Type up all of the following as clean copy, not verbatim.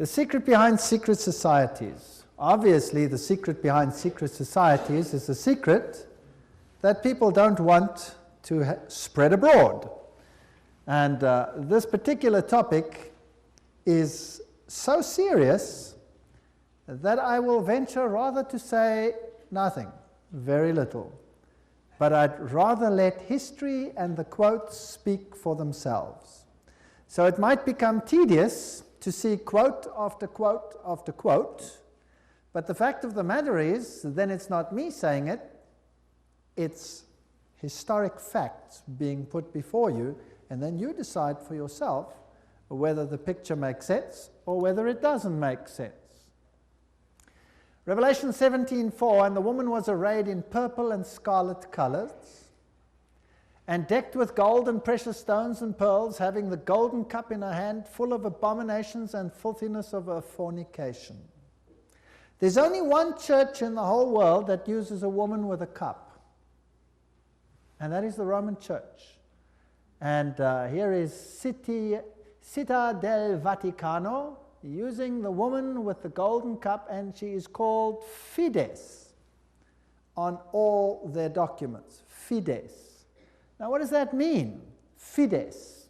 The secret behind secret societies. Obviously, the secret behind secret societies is the secret that people don't want to spread abroad. And this particular topic is so serious that I will venture rather to say nothing, very little. But I'd rather let history and the quotes speak for themselves. So it might become tedious to see quote after quote after quote, but the fact of the matter is, then it's not me saying it, it's historic facts being put before you, and then you decide for yourself whether the picture makes sense or whether it doesn't make sense. Revelation 17:4, and the woman was arrayed in purple and scarlet colors, and decked with gold and precious stones and pearls, having the golden cup in her hand, full of abominations and filthiness of her fornication. There's only one church in the whole world that uses a woman with a cup, and that is the Roman Church. And here is Città del Vaticano, using the woman with the golden cup, and she is called Fides on all their documents. Fides. Now, what does that mean? Fides.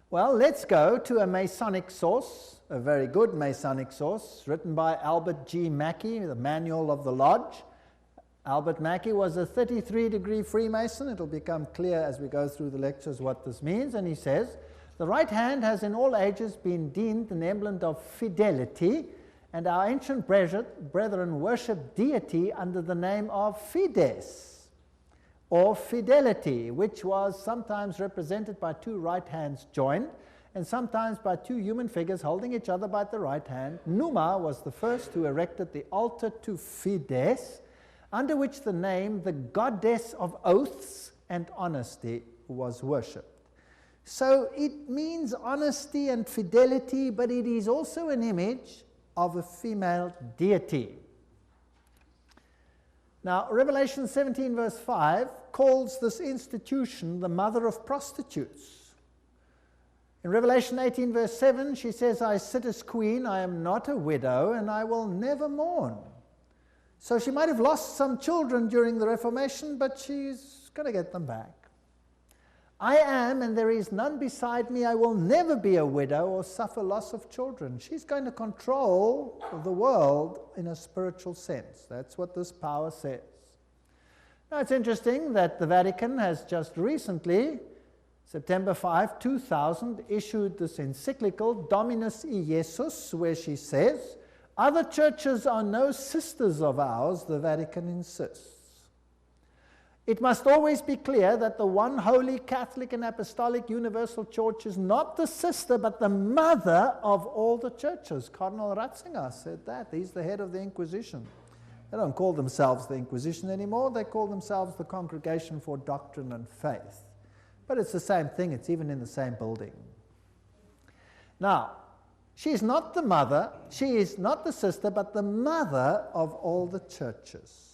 Well, let's go to a Masonic source, a very good Masonic source, written by Albert G. Mackey, the Manual of the Lodge. Albert Mackey was a 33-degree Freemason. It'll become clear as we go through the lectures what this means. And he says, the right hand has in all ages been deemed an emblem of fidelity, and our ancient brethren worshipped deity under the name of Fides, or fidelity, which was sometimes represented by two right hands joined, and sometimes by two human figures holding each other by the right hand. Numa was the first who erected the altar to Fides, under which the name, the goddess of oaths and honesty, was worshipped. So it means honesty and fidelity, but it is also an image of a female deity. Now, Revelation 17 verse 5 calls this institution the mother of prostitutes. In Revelation 18 verse 7, she says, I sit as queen, I am not a widow, and I will never mourn. So she might have lost some children during the Reformation, but she's going to get them back. I am, and there is none beside me. I will never be a widow or suffer loss of children. She's going to control the world in a spiritual sense. That's what this power says. Now, it's interesting that the Vatican has just recently, September 5, 2000, issued this encyclical, Dominus Iesus, where she says, other churches are no sisters of ours, the Vatican insists. It must always be clear that the one holy Catholic and Apostolic Universal Church is not the sister, but the mother of all the churches. Cardinal Ratzinger said that. He's the head of the Inquisition. They don't call themselves the Inquisition anymore. They call themselves the Congregation for Doctrine and Faith. But it's the same thing. It's even in the same building. Now, she is not the mother, she is not the sister, but the mother of all the churches.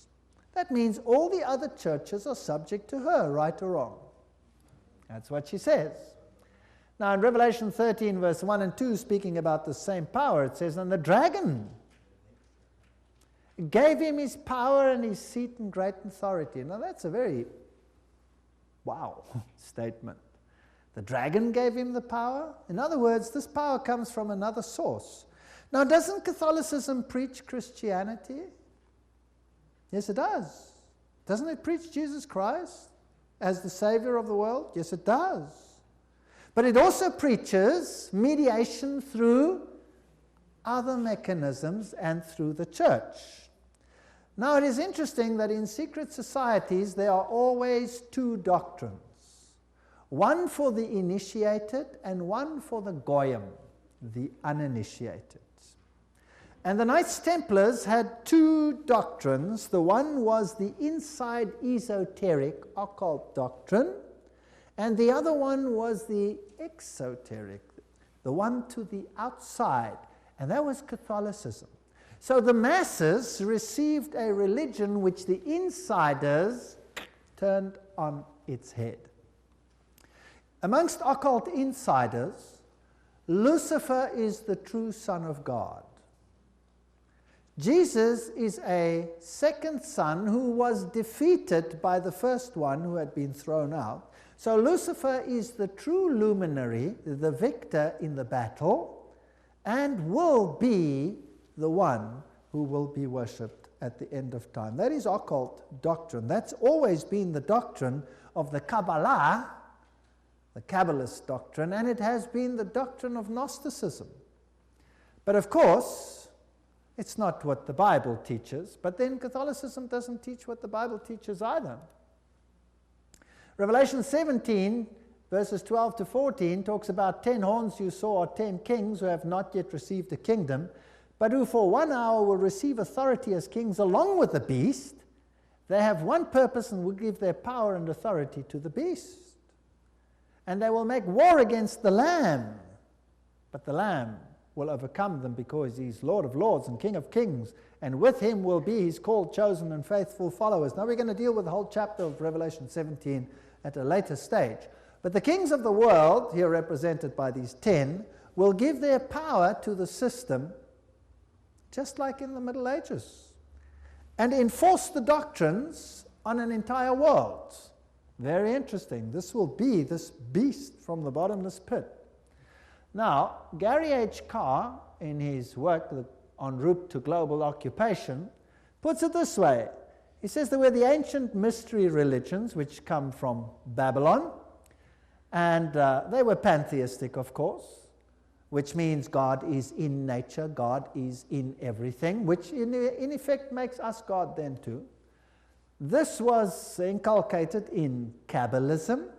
That means all the other churches are subject to her, right or wrong. That's what she says. Now in Revelation 13 verse 1 and 2, speaking about the same power, it says, and the dragon gave him his power and his seat and great authority. Now that's a very, wow, statement. The dragon gave him the power. In other words, this power comes from another source. Now doesn't Catholicism preach Christianity? Yes, it does. Doesn't it preach Jesus Christ as the Savior of the world? Yes, it does. But it also preaches mediation through other mechanisms and through the church. Now, it is interesting that in secret societies there are always two doctrines. One for the initiated and one for the goyim, the uninitiated. And the Knights Templars had two doctrines. The one was the inside esoteric occult doctrine, and the other one was the exoteric, the one to the outside, and that was Catholicism. So the masses received a religion which the insiders turned on its head. Amongst occult insiders, Lucifer is the true Son of God. Jesus is a second son who was defeated by the first one who had been thrown out. So Lucifer is the true luminary, the victor in the battle, and will be the one who will be worshipped at the end of time. That is occult doctrine. That's always been the doctrine of the Kabbalah, the Kabbalist doctrine, and it has been the doctrine of Gnosticism. But of course, it's not what the Bible teaches, but then Catholicism doesn't teach what the Bible teaches either. Revelation 17, verses 12 to 14, talks about 10 horns you saw are 10 kings who have not yet received a kingdom, but who for 1 hour will receive authority as kings along with the beast. They have one purpose and will give their power and authority to the beast. And they will make war against the Lamb, but the Lamb will overcome them because he's Lord of lords and King of kings, and with him will be his called, chosen, and faithful followers. Now we're going to deal with the whole chapter of Revelation 17 at a later stage. But the kings of the world, here represented by these 10, will give their power to the system, just like in the Middle Ages, and enforce the doctrines on an entire world. Very interesting. This will be this beast from the bottomless pit. Now, Gary H. Carr, in his work En route to global occupation, puts it this way. He says there were the ancient mystery religions which come from Babylon, and they were pantheistic, of course, which means God is in nature, God is in everything, which in effect makes us God then too. This was inculcated in Kabbalism,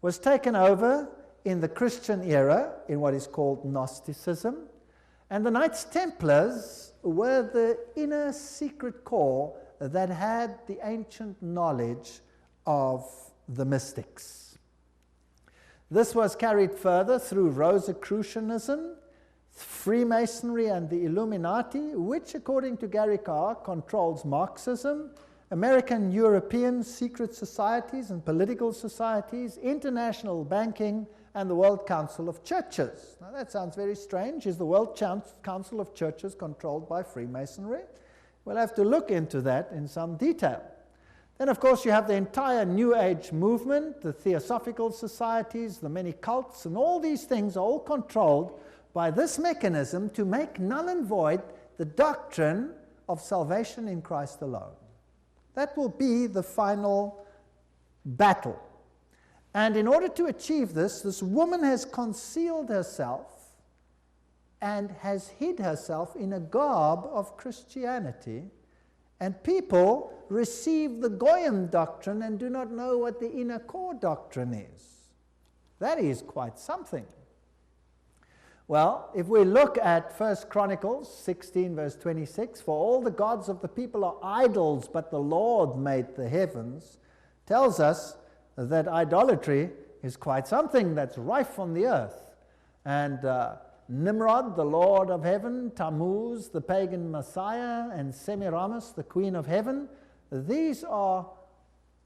was taken over in the Christian era in what is called Gnosticism, and the Knights Templars were the inner secret core that had the ancient knowledge of the mystics. This was carried further through Rosicrucianism, Freemasonry, and the Illuminati, which, according to Gary Carr, controls Marxism, American European secret societies and political societies, international banking, and the World Council of Churches. Now that sounds very strange. Is the World Council of Churches controlled by Freemasonry? We'll have to look into that in some detail. Then, of course, you have the entire New Age movement, the Theosophical societies, the many cults, and all these things are all controlled by this mechanism to make null and void the doctrine of salvation in Christ alone. That will be the final battle. And in order to achieve this, this woman has concealed herself and has hid herself in a garb of Christianity, and people receive the Goyim doctrine and do not know what the inner core doctrine is. That is quite something. Well, if we look at 1 Chronicles 16, verse 26, for all the gods of the people are idols, but the Lord made the heavens, tells us that idolatry is quite something that's rife on the earth. And Nimrod, the Lord of heaven, Tammuz, the pagan Messiah, and Semiramis, the Queen of heaven, these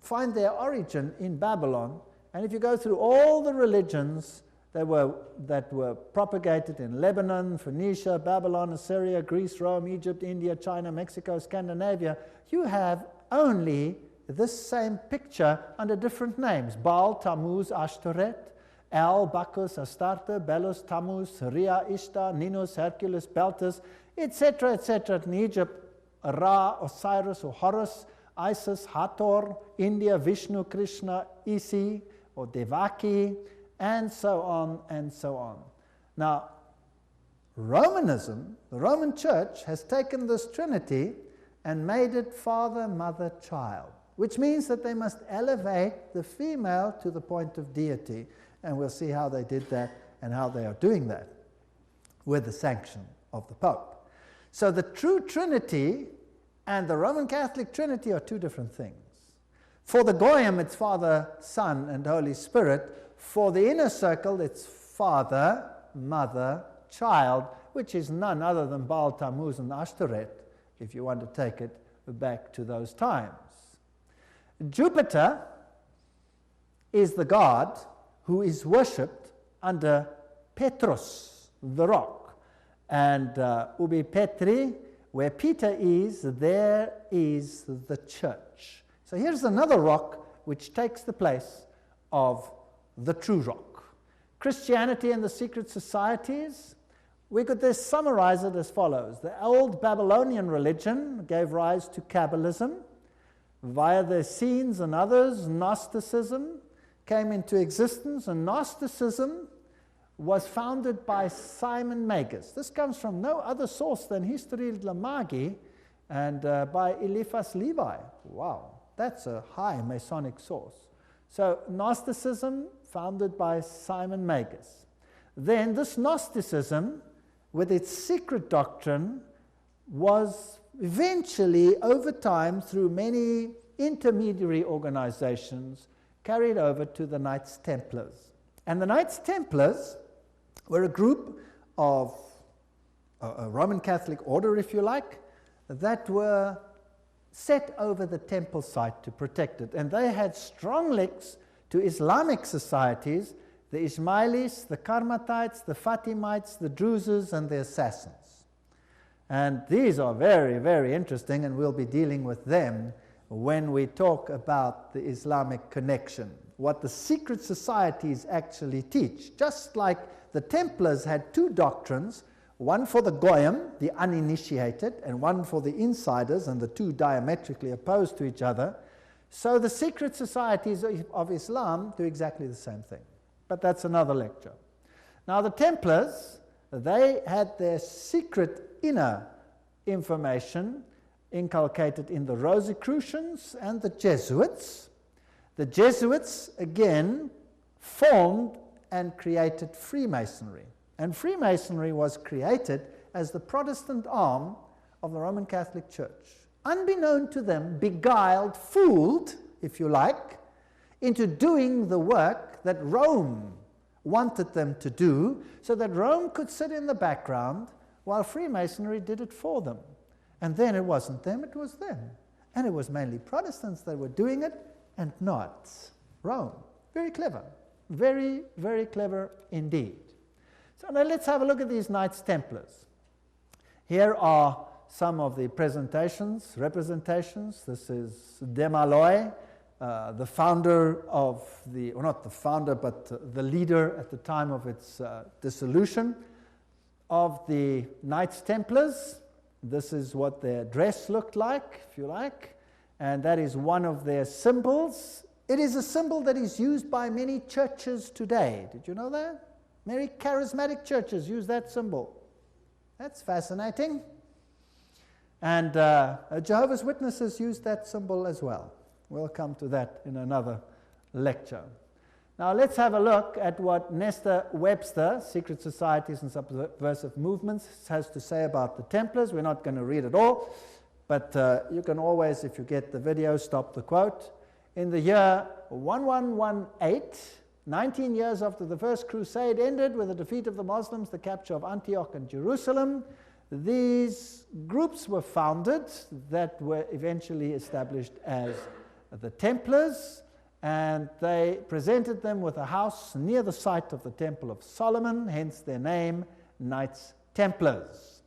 find their origin in Babylon. And if you go through all the religions that were propagated in Lebanon, Phoenicia, Babylon, Assyria, Greece, Rome, Egypt, India, China, Mexico, Scandinavia, you have only this same picture under different names: Baal, Tammuz, Ashtoreth, El, Bacchus, Astarte, Belus, Tammuz, Rhea, Ishtar, Ninus, Hercules, Beltis, etc., etc. In Egypt, Ra, Osiris or Horus, Isis, Hathor, India, Vishnu, Krishna, Isi or Devaki, and so on and so on. Now, Romanism, the Roman Church, has taken this Trinity and made it Father, Mother, Child, which means that they must elevate the female to the point of deity. And we'll see how they did that and how they are doing that with the sanction of the Pope. So the true Trinity and the Roman Catholic Trinity are two different things. For the Goyim, it's Father, Son, and Holy Spirit. For the inner circle, it's Father, Mother, Child, which is none other than Baal, Tammuz, and Ashtoreth, if you want to take it back to those times. Jupiter is the god who is worshipped under Petrus. the rock. And ubi Petri, where Peter is, there is the church. So here's another rock which takes the place of the true rock. Christianity and the secret societies, we could just summarize it as follows. The old Babylonian religion gave rise to Kabbalism. Via the Essenes and others, Gnosticism came into existence, and Gnosticism was founded by Simon Magus. This comes from no other source than History de la Magie and by Eliphas Levi. Wow, that's a high Masonic source. So Gnosticism, founded by Simon Magus. Then this Gnosticism, with its secret doctrine, was eventually, over time, through many intermediary organizations, carried over to the Knights Templars. And the Knights Templars were a group of a Roman Catholic order, if you like, that were set over the temple site to protect it. And they had strong links to Islamic societies, the Ismailis, the Karmatites, the Fatimites, the Druzes, and the Assassins. And these are very, very interesting, and we'll be dealing with them when we talk about the Islamic connection, what the secret societies actually teach. Just like the Templars had two doctrines, one for the Goyim, the uninitiated, and one for the insiders, and the two diametrically opposed to each other, so the secret societies of Islam do exactly the same thing. But that's another lecture. Now the Templars, they had their secret inner information inculcated in the Rosicrucians and the Jesuits. The Jesuits, again, formed and created Freemasonry. And Freemasonry was created as the Protestant arm of the Roman Catholic Church. Unbeknown to them, beguiled, fooled, if you like, into doing the work that Rome wanted them to do, so that Rome could sit in the background while Freemasonry did it for them. And then it wasn't them, it was them. And it was mainly Protestants that were doing it, and not Rome. Very clever. Very, very clever indeed. So now let's have a look at these Knights Templars. Here are some of the representations. This is Desmaloy, the founder of the, or not the founder, but the leader at the time of its dissolution of the Knights Templars. This is what their dress looked like, if you like, and that is one of their symbols. It is a symbol that is used by many churches today. Did you know that? Many charismatic churches use that symbol. That's fascinating. And Jehovah's Witnesses use that symbol as well. We'll come to that in another lecture. Now let's have a look at what Nestor Webster, Secret Societies and Subversive Movements, has to say about the Templars. We're not going to read it all, but you can always, if you get the video, stop the quote. In the year 1118, 19 years after the First Crusade ended with the defeat of the Muslims, the capture of Antioch and Jerusalem, these groups were founded that were eventually established as the Templars, and they presented them with a house near the site of the Temple of Solomon, hence their name, Knights Templars.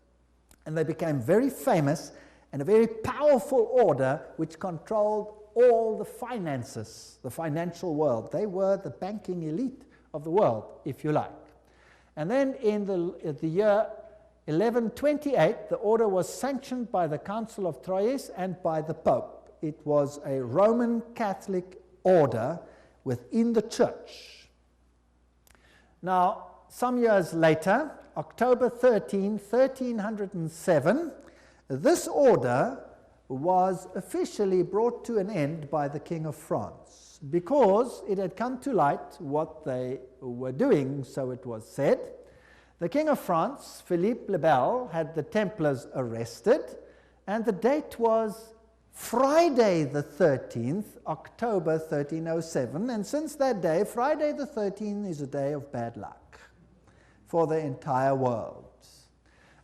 And they became very famous and a very powerful order which controlled all the finances, the financial world. They were the banking elite of the world, if you like. And then in the year 1128, the order was sanctioned by the Council of Troyes and by the Pope. It was a Roman Catholic order within the church. Now, some years later, October 13, 1307, this order was officially brought to an end by the King of France because it had come to light what they were doing, so it was said. The King of France, Philippe le Bel, had the Templars arrested, and the date was Friday the 13th, October 1307, and since that day, Friday the 13th is a day of bad luck for the entire world.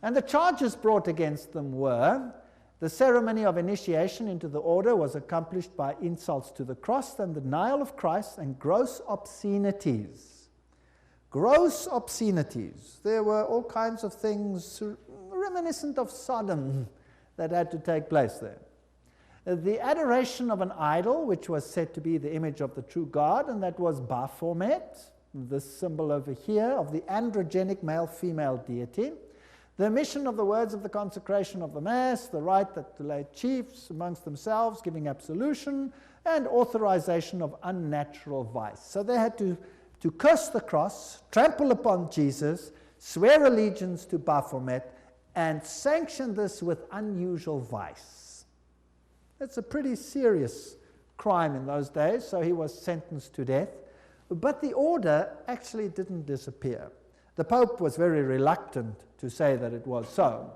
And the charges brought against them were: the ceremony of initiation into the order was accomplished by insults to the cross and the denial of Christ and gross obscenities. gross obscenities. There were all kinds of things reminiscent of Sodom that had to take place there. The adoration of an idol, which was said to be the image of the true God, and that was Baphomet, this symbol over here of the androgenic male-female deity. The omission of the words of the consecration of the Mass, the right that the lay chiefs amongst themselves giving absolution, and authorization of unnatural vice. So they had to curse the cross, trample upon Jesus, swear allegiance to Baphomet, and sanction this with unusual vice. That's a pretty serious crime in those days, so he was sentenced to death. But the order actually didn't disappear. The Pope was very reluctant to say that it was so.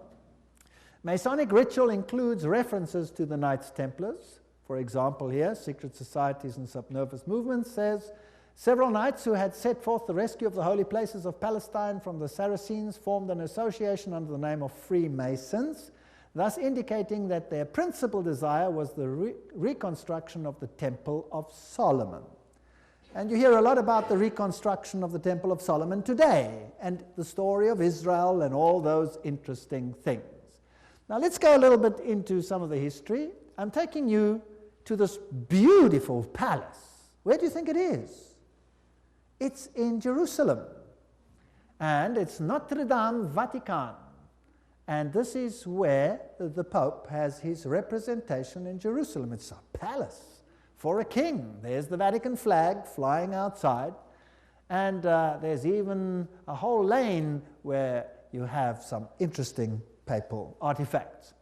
Masonic ritual includes references to the Knights Templars. For example here, Secret Societies and Subnervous Movements says, several knights who had set forth the rescue of the holy places of Palestine from the Saracens formed an association under the name of Freemasons, thus indicating that their principal desire was the reconstruction of the Temple of Solomon. And you hear a lot about the reconstruction of the Temple of Solomon today, and the story of Israel and all those interesting things. Now let's go a little bit into some of the history. I'm taking you to this beautiful palace. Where do you think it is? It's in Jerusalem, and it's Notre Dame Vatican. And this is where the Pope has his representation in Jerusalem. It's a palace for a king. There's the Vatican flag flying outside, and there's even a whole lane where you have some interesting papal artifacts.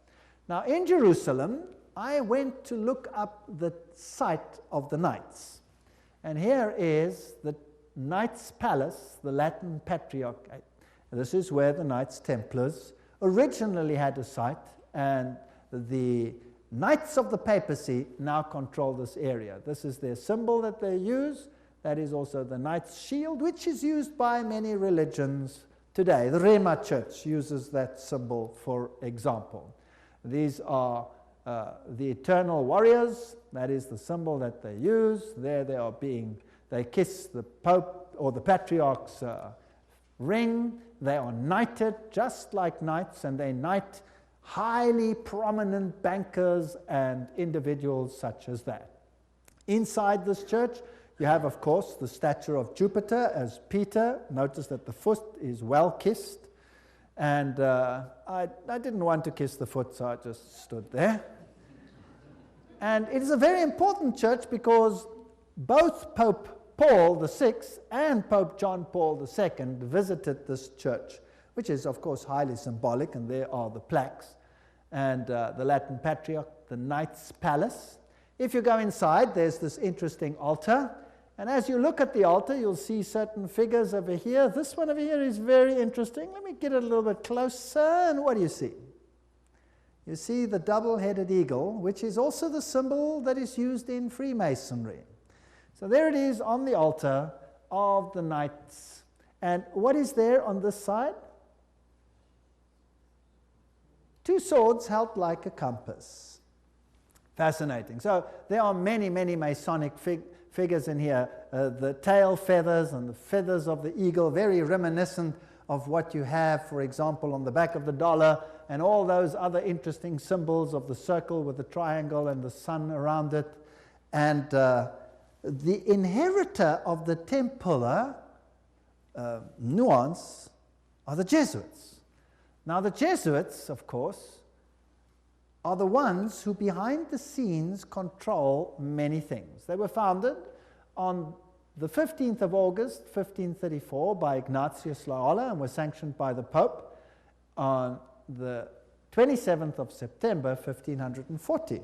Now in Jerusalem, I went to look up the site of the Knights, and here is the Knights Palace, the Latin Patriarchate. This is where the Knights Templars originally had a site, and the Knights of the Papacy now control this area. This is their symbol that they use. That is also the Knight's shield, which is used by many religions today. The Rema Church uses that symbol, for example. These are the eternal warriors. That is the symbol that they use. There they are they kiss the Pope or the Patriarch's ring. They are knighted just like knights, and they knight highly prominent bankers and individuals such as that. Inside this church, you have, of course, the statue of Jupiter as Peter. Notice that the foot is well kissed. And I didn't want to kiss the foot, so I just stood there. And it is a very important church because both Pope Paul VI and Pope John Paul II visited this church, which is, of course, highly symbolic, and there are the plaques. And the Latin Patriarch, the Knights Palace. If you go inside, there's this interesting altar. And as you look at the altar, you'll see certain figures over here. This one over here is very interesting. Let me get it a little bit closer, and what do you see? You see the double-headed eagle, which is also the symbol that is used in Freemasonry. So there it is on the altar of the Knights. And what is there on this side? Two swords held like a compass. Fascinating. So there are many, many Masonic figures in here. The tail feathers and the feathers of the eagle, very reminiscent of what you have, for example, on the back of the dollar, and all those other interesting symbols of the circle with the triangle and the sun around it. And the inheritor of the Templar nuance are the Jesuits. Now the Jesuits, of course, are the ones who behind the scenes control many things. They were founded on the 15th of August, 1534 by Ignatius Loyola and were sanctioned by the Pope on the 27th of September, 1540.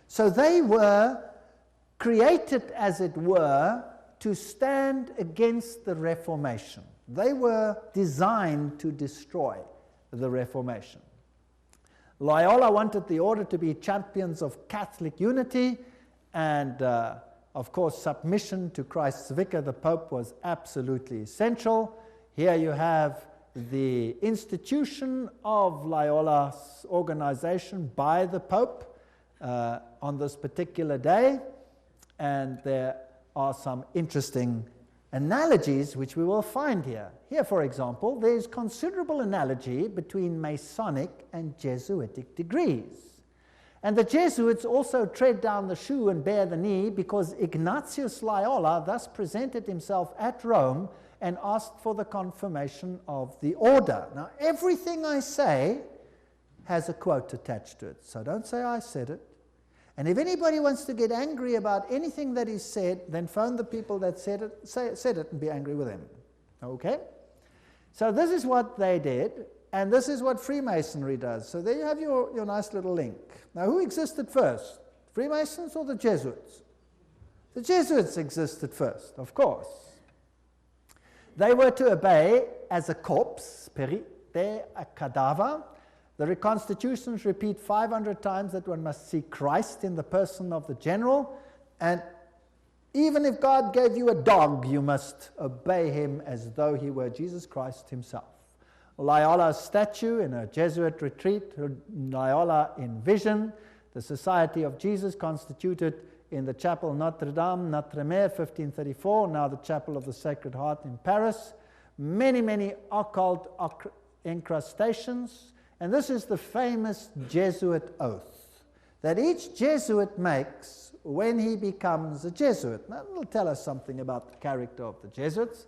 So they were created, as it were, to stand against the Reformation. They were designed to destroy the Reformation. Loyola wanted the order to be champions of Catholic unity, and of course submission to Christ's vicar, the Pope, was absolutely essential. Here you have the institution of Loyola's organization by the Pope on this particular day, and there are some interesting analogies which we will find here. Here, for example, there is considerable analogy between Masonic and Jesuitic degrees. And the Jesuits also tread down the shoe and bear the knee because Ignatius Loyola thus presented himself at Rome and asked for the confirmation of the order. Now, everything I say has a quote attached to it, so don't say I said it. And if anybody wants to get angry about anything that is said, then phone the people that said it and be angry with them. Okay? So this is what they did, and this is what Freemasonry does. So there you have your nice little link. Now, who existed first? Freemasons or the Jesuits? The Jesuits existed first, of course. They were to obey as a corpse, perite, a cadaver. The reconstitutions repeat 500 times that one must see Christ in the person of the general, and even if God gave you a dog, you must obey him as though he were Jesus Christ himself. Loyola's statue in a Jesuit retreat, Loyola in vision, the Society of Jesus constituted in the Chapel Notre Dame, Notre Dame, 1534, now the Chapel of the Sacred Heart in Paris. Many, many occult incrustations. And this is the famous Jesuit oath that each Jesuit makes when he becomes a Jesuit. Now, it'll tell us something about the character of the Jesuits.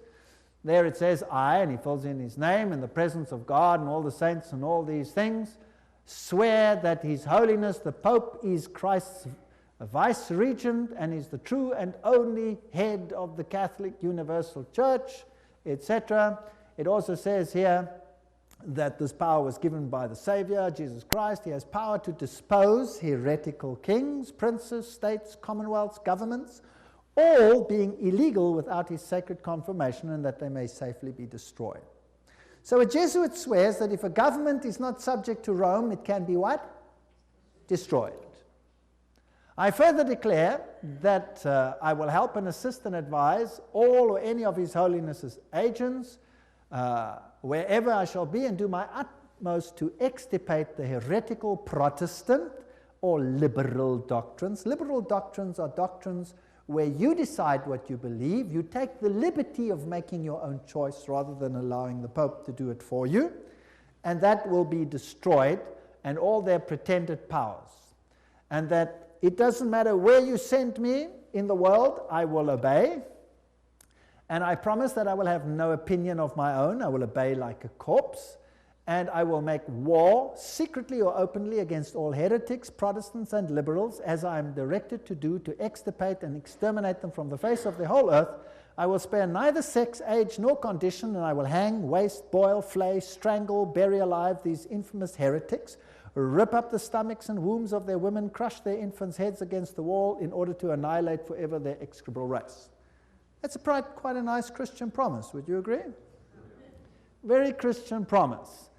There it says, I, and he fills in his name, in the presence of God and all the saints and all these things, swear that His Holiness the Pope is Christ's vice-regent and is the true and only head of the Catholic Universal Church, etc. It also says here that this power was given by the Savior, Jesus Christ. He has power to dispose heretical kings, princes, states, commonwealths, governments, all being illegal without his sacred confirmation, and that they may safely be destroyed. So a Jesuit swears that if a government is not subject to Rome, it can be what? Destroyed. I further declare that I will help and assist and advise all or any of His Holiness's agents wherever I shall be, and do my utmost to extirpate the heretical Protestant or liberal doctrines. Liberal doctrines are doctrines where you decide what you believe. You take the liberty of making your own choice rather than allowing the Pope to do it for you. And that will be destroyed, and all their pretended powers. And that it doesn't matter where you send me in the world, I will obey. And I promise that I will have no opinion of my own. I will obey like a corpse. And I will make war, secretly or openly, against all heretics, Protestants, and liberals, as I am directed to do, to extirpate and exterminate them from the face of the whole earth. I will spare neither sex, age, nor condition, and I will hang, waste, boil, flay, strangle, bury alive these infamous heretics, rip up the stomachs and wombs of their women, crush their infants' heads against the wall in order to annihilate forever their execrable race. That's quite a nice Christian promise, would you agree? Very Christian promise.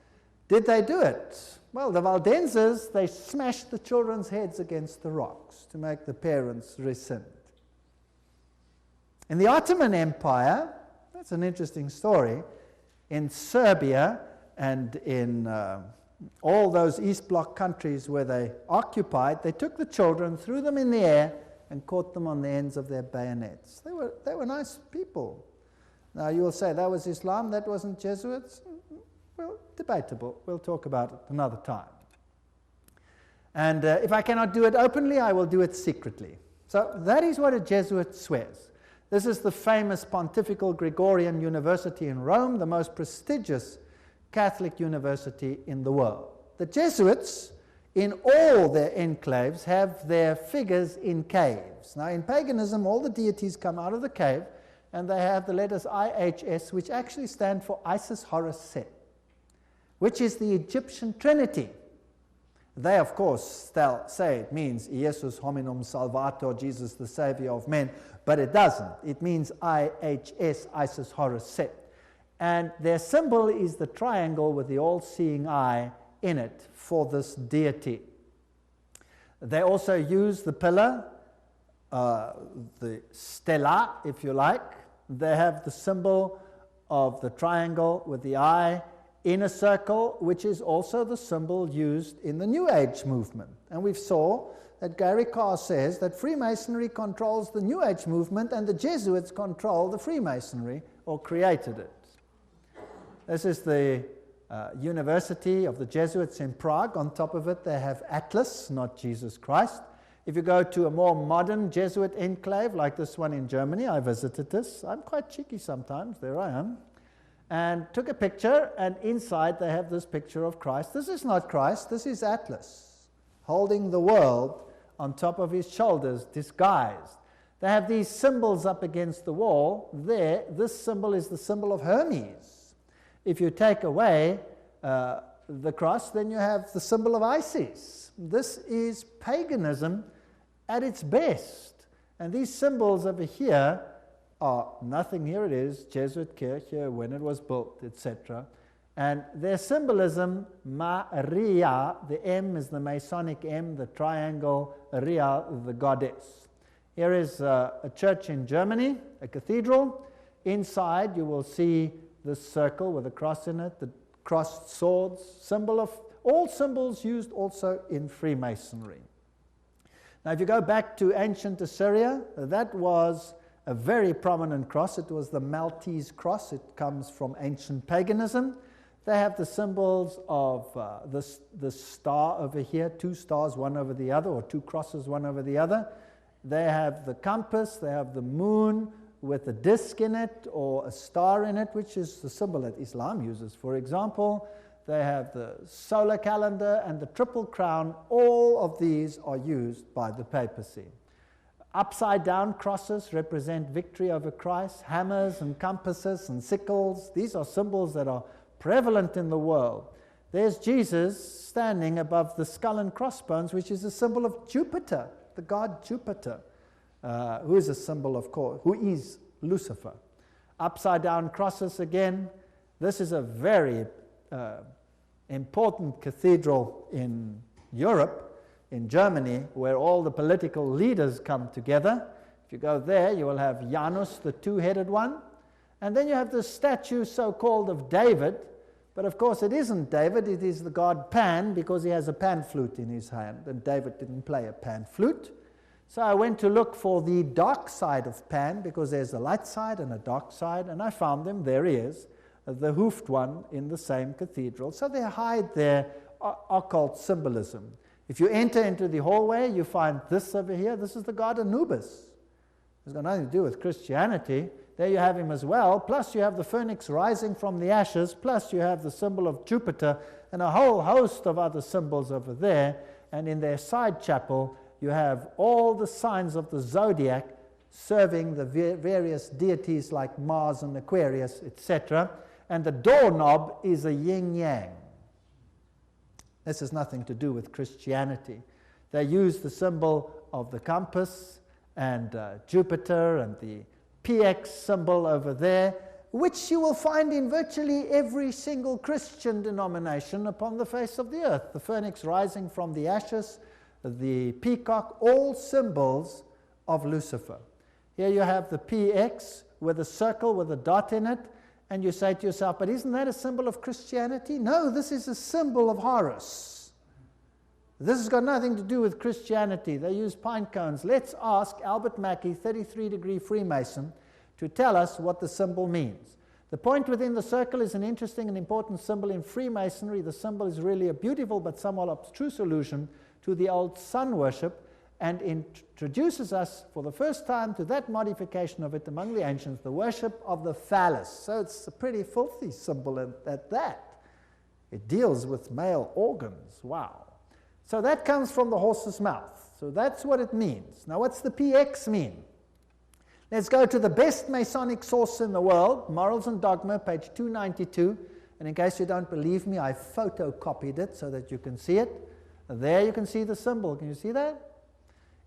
Did they do it? Well, the Waldenses, they smashed the children's heads against the rocks to make the parents rescind. In the Ottoman Empire, that's an interesting story, in Serbia and in all those East Bloc countries where they occupied, they took the children, threw them in the air, and caught them on the ends of their bayonets. They were nice people. Now you will say that was Islam, that wasn't Jesuits. Well, debatable. We'll talk about it another time. And if I cannot do it openly, I will do it secretly. So that is what a Jesuit swears. This is the famous Pontifical Gregorian University in Rome, the most prestigious Catholic university in the world. The Jesuits, in all their enclaves, have their figures in caves. Now, in paganism, all the deities come out of the cave, and they have the letters IHS, which actually stand for Isis, Horus, Set, which is the Egyptian Trinity. They, of course, say it means Iesus hominum salvator, Jesus the Savior of men, but it doesn't. It means IHS, Isis, Horus, Set. And their symbol is the triangle with the all-seeing eye in it for this deity. They also use the pillar, the stela, if you like. They have the symbol of the triangle with the eye in a circle, which is also the symbol used in the New Age movement. And we saw that Gary Carr says that Freemasonry controls the New Age movement and the Jesuits control the Freemasonry, or created it. This is the University of the Jesuits in Prague. On top of it they have Atlas, not Jesus Christ. If you go to a more modern Jesuit enclave like this one in Germany, I visited this. I'm quite cheeky sometimes, there I am. And took a picture, and inside they have this picture of Christ. This is not Christ, this is Atlas, holding the world on top of his shoulders, disguised. They have these symbols up against the wall. There, this symbol is the symbol of Hermes. If you take away the cross, then you have the symbol of Isis. This is paganism at its best. And these symbols over here are nothing. Here it is, Jesuit Kirche, when it was built, etc. And their symbolism, Maria, the M is the Masonic M, the triangle, Ria, the goddess. Here is a church in Germany, a cathedral. Inside you will see this circle with a cross in it, the crossed swords, symbol of all symbols used also in Freemasonry. Now if you go back to ancient Assyria, that was a very prominent cross. It was the Maltese cross. It comes from ancient paganism. They have the symbols of the star over here, two stars one over the other, or two crosses one over the other. They have the compass, they have the moon with a disc in it or a star in it, which is the symbol that Islam uses, for example. They have the solar calendar and the triple crown. All of these are used by the papacy. Upside down crosses represent victory over Christ. Hammers and compasses and sickles, these are symbols that are prevalent in the world. There's Jesus standing above the skull and crossbones, which is a symbol of Jupiter, the god Jupiter, who is a symbol, of course, who is Lucifer. Upside down crosses again. This is a very important cathedral in Europe, in Germany, where all the political leaders come together. If you go there, you will have Janus, the two-headed one. And then you have this statue so-called of David. But of course it isn't David, it is the god Pan, because he has a pan flute in his hand, and David didn't play a pan flute. So I went to look for the dark side of Pan, because there's a light side and a dark side, and I found him. There he is, the hoofed one in the same cathedral. So they hide their occult symbolism. If you enter into the hallway, you find this over here. This is the god Anubis. It's got nothing to do with Christianity. There you have him as well. Plus you have the phoenix rising from the ashes. Plus you have the symbol of Jupiter and a whole host of other symbols over there. And in their side chapel, you have all the signs of the zodiac serving the various deities like Mars and Aquarius, etc. And the doorknob is a yin-yang. This has nothing to do with Christianity. They use the symbol of the compass and Jupiter and the PX symbol over there, which you will find in virtually every single Christian denomination upon the face of the earth. The phoenix rising from the ashes, the peacock, all symbols of Lucifer. Here you have the PX with a circle with a dot in it, and you say to yourself, but isn't that a symbol of Christianity? No, this is a symbol of Horus. This has got nothing to do with Christianity. They use pine cones. Let's ask Albert Mackey, 33-degree Freemason, to tell us what the symbol means. The point within the circle is an interesting and important symbol in Freemasonry. The symbol is really a beautiful but somewhat abstruse allusion to the old sun worship, and introduces us for the first time to that modification of it among the ancients, the worship of the phallus. So it's a pretty filthy symbol at that. It deals with male organs. Wow. So that comes from the horse's mouth. So that's what it means. Now what's the PX mean? Let's go to the best Masonic source in the world, Morals and Dogma, page 292. And in case you don't believe me, I photocopied it so that you can see it. There you can see the symbol. Can you see that?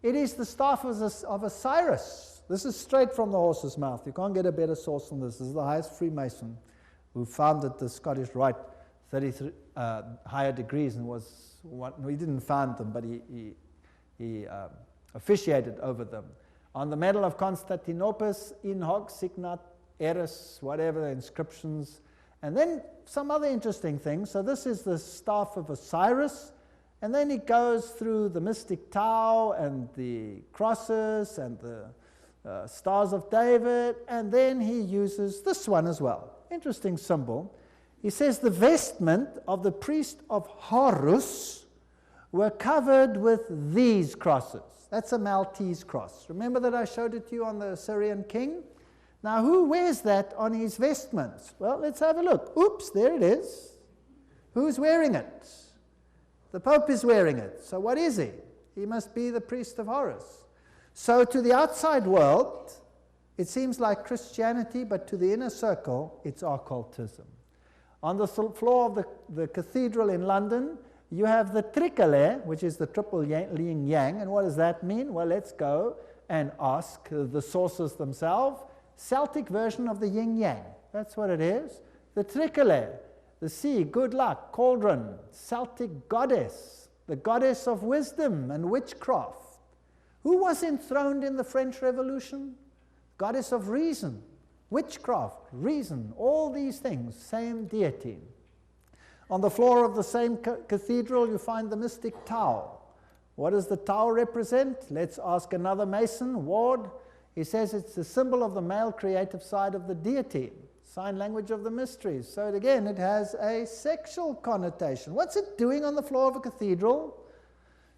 It is the staff of Osiris. This is straight from the horse's mouth. You can't get a better source than this. This is the highest Freemason who founded the Scottish Rite, 33 higher degrees, and was one. No, he didn't found them, but he officiated over them. On the medal of Constantinople, in hoc signat eris, whatever the inscriptions, and then some other interesting things. So this is the staff of Osiris. And then he goes through the mystic Tau and the crosses and the stars of David, and then he uses this one as well. Interesting symbol. He says the vestment of the priest of Horus were covered with these crosses. That's a Maltese cross. Remember that I showed it to you on the Assyrian king? Now, who wears that on his vestments? Well, let's have a look. Oops, there it is. Who's wearing it? The Pope is wearing it. So what is he? He must be the priest of Horus. So to the outside world, it seems like Christianity, but to the inner circle, it's occultism. On the floor of the cathedral in London, you have the tricolour, which is the triple yin yang. And what does that mean? Well, let's go and ask the sources themselves. Celtic version of the yin yang. That's what it is. The tricolour, the sea, good luck, cauldron, Celtic goddess, the goddess of wisdom and witchcraft. Who was enthroned in the French Revolution? Goddess of reason, witchcraft, reason, all these things, same deity. On the floor of the same cathedral, you find the mystic Tau. What does the Tau represent? Let's ask another Mason, Ward. He says it's the symbol of the male creative side of the deity, sign language of the mysteries. So again, it has a sexual connotation. What's it doing on the floor of a cathedral?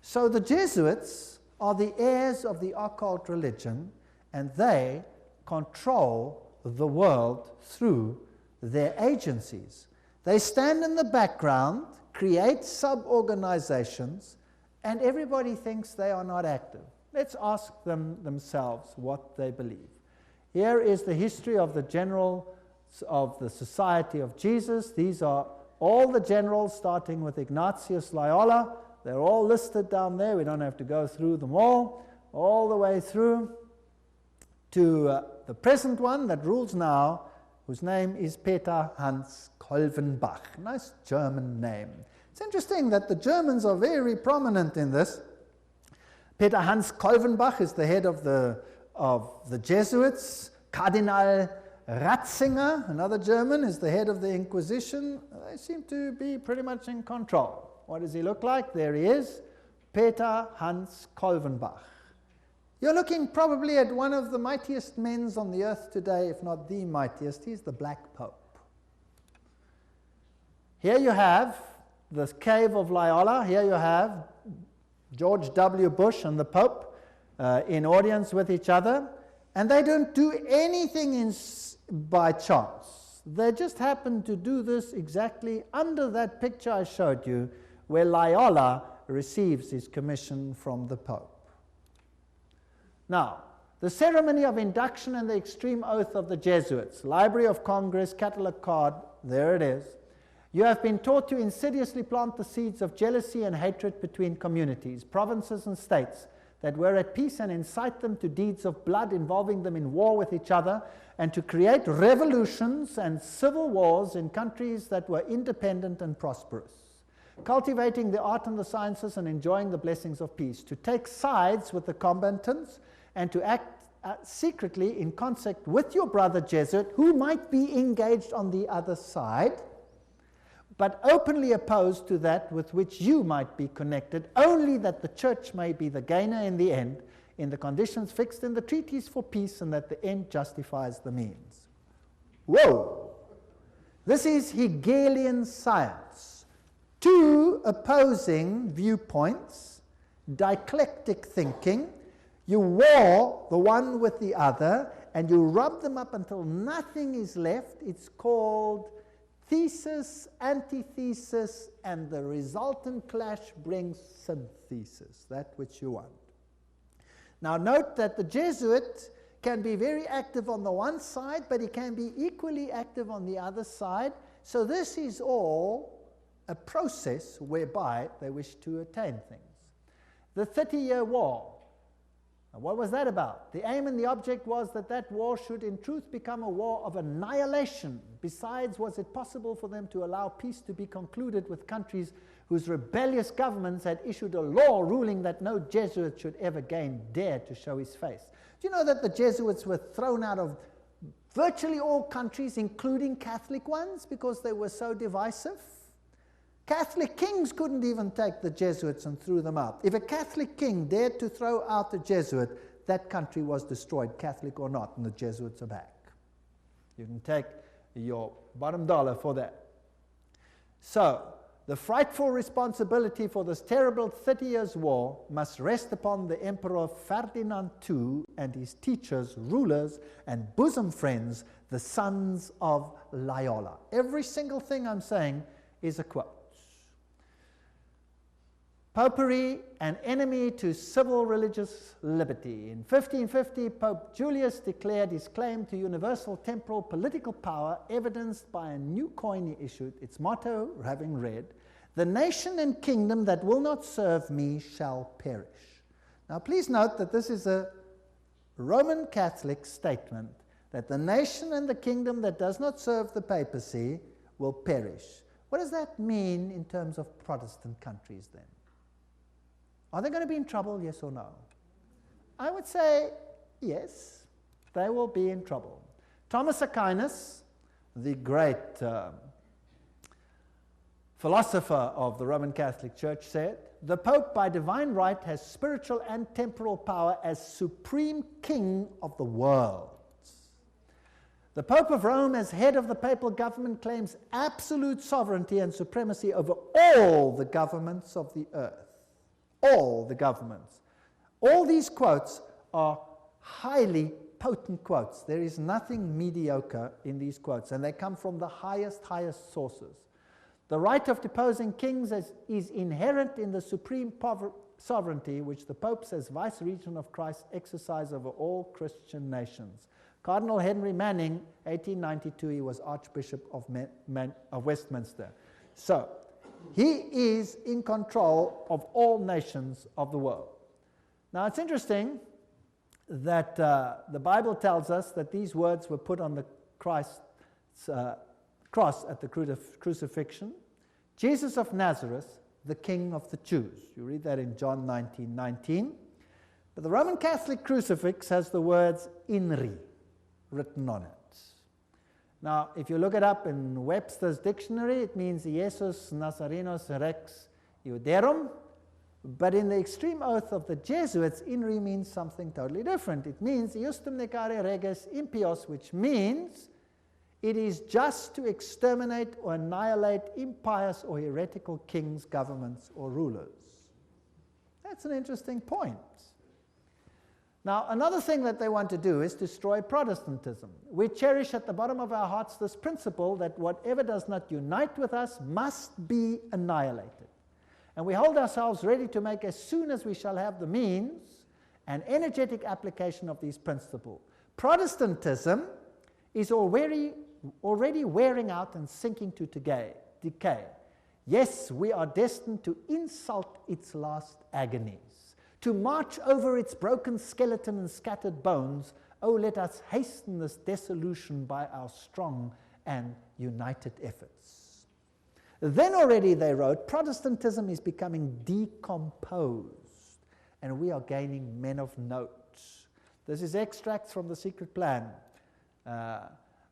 So the Jesuits are the heirs of the occult religion, and they control the world through their agencies. They stand in the background, create sub-organizations, and everybody thinks they are not active. Let's ask them themselves what they believe. Here is the history of the generals of the Society of Jesus. These are all the generals, starting with Ignatius Loyola. They're all listed down there. We don't have to go through them all the way through to the present one that rules now, whose name is Peter Hans Kolvenbach. Nice German name. It's interesting that the Germans are very prominent in this. Peter Hans Kolvenbach is the head of the Jesuits. Cardinal Ratzinger, another German, is the head of the Inquisition. They seem to be pretty much in control. What does he look like? There he is, Peter Hans Kolvenbach. You're looking probably at one of the mightiest men on the earth today, if not the mightiest. He's the Black Pope. Here you have the cave of Loyola. Here you have George W. Bush and the Pope in audience with each other. And they don't do anything by chance. They just happen to do this exactly under that picture I showed you, where Loyola receives his commission from the Pope. Now, the ceremony of induction and the extreme oath of the Jesuits, Library of Congress, catalog card, there it is. You have been taught to insidiously plant the seeds of jealousy and hatred between communities, provinces and states that were at peace, and incite them to deeds of blood involving them in war with each other, and to create revolutions and civil wars in countries that were independent and prosperous, cultivating the art and the sciences and enjoying the blessings of peace, to take sides with the combatants and to act secretly in concert with your brother Jesuit, who might be engaged on the other side, but openly opposed to that with which you might be connected, only that the church may be the gainer in the end, in the conditions fixed in the treaties for peace, and that the end justifies the means. Whoa! This is Hegelian science. Two opposing viewpoints, dialectic thinking. You war the one with the other, and you rub them up until nothing is left. It's called thesis, antithesis, and the resultant clash brings synthesis, that which you want. Now note that the Jesuit can be very active on the one side, but he can be equally active on the other side. So this is all a process whereby they wish to attain things. The 30-year War. Now, what was that about? The aim and the object was that that war should in truth become a war of annihilation. Besides, was it possible for them to allow peace to be concluded with countries whose rebellious governments had issued a law ruling that no Jesuit should ever again dare to show his face? Do you know that the Jesuits were thrown out of virtually all countries, including Catholic ones, because they were so divisive? Catholic kings couldn't even take the Jesuits and threw them out. If a Catholic king dared to throw out a Jesuit, that country was destroyed, Catholic or not, and the Jesuits are back. You can take your bottom dollar for that. So, the frightful responsibility for this terrible 30 Years' War must rest upon the Emperor Ferdinand II and his teachers, rulers, and bosom friends, the sons of Loyola. Every single thing I'm saying is a quote. Popery, an enemy to civil religious liberty. In 1550, Pope Julius declared his claim to universal temporal political power, evidenced by a new coin he issued, its motto having read, "The nation and kingdom that will not serve me shall perish." Now please note that this is a Roman Catholic statement, that the nation and the kingdom that does not serve the papacy will perish. What does that mean in terms of Protestant countries then? Are they going to be in trouble, yes or no? I would say yes, they will be in trouble. Thomas Aquinas, the great philosopher of the Roman Catholic Church, said, "The Pope by divine right has spiritual and temporal power as supreme king of the world. The Pope of Rome, as head of the papal government, claims absolute sovereignty and supremacy over all the governments of the earth." All the governments. All these quotes are highly potent quotes. There is nothing mediocre in these quotes, and they come from the highest sources. The right of deposing kings is inherent in the supreme sovereignty which the popes as vice-regent of Christ exercise over all Christian nations. Cardinal Henry Manning, 1892, he was Archbishop of Westminster. So, he is in control of all nations of the world. Now it's interesting that the Bible tells us that these words were put on the Christ's cross at the crucifixion. Jesus of Nazareth, the King of the Jews. You read that in John 19:19. But the Roman Catholic crucifix has the words "INRI" written on it. Now, if you look it up in Webster's dictionary, it means Jesus Nazarenos Rex Iuderum, but in the extreme oath of the Jesuits, "INRI" means something totally different. It means "Iustum necare reges impios," which means it is just to exterminate or annihilate impious or heretical kings, governments, or rulers. That's an interesting point. Now, another thing that they want to do is destroy Protestantism. We cherish at the bottom of our hearts this principle that whatever does not unite with us must be annihilated. And we hold ourselves ready to make, as soon as we shall have the means, an energetic application of these principles. Protestantism is already wearing out and sinking to decay. Yes, we are destined to insult its last agonies, to march over its broken skeleton and scattered bones. Oh, let us hasten this dissolution by our strong and united efforts. Then already, they wrote, Protestantism is becoming decomposed, and we are gaining men of note. This is extracts from The Secret Plan.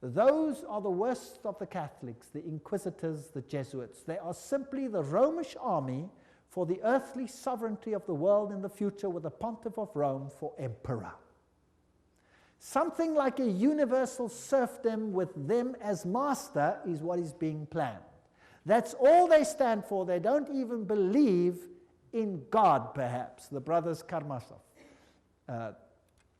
Those are the worst of the Catholics, the Inquisitors, the Jesuits. They are simply the Romish army for the earthly sovereignty of the world in the future, with the Pontiff of Rome for emperor. Something like a universal serfdom with them as master is what is being planned. That's all they stand for. They don't even believe in God, perhaps, the brothers Karamazov.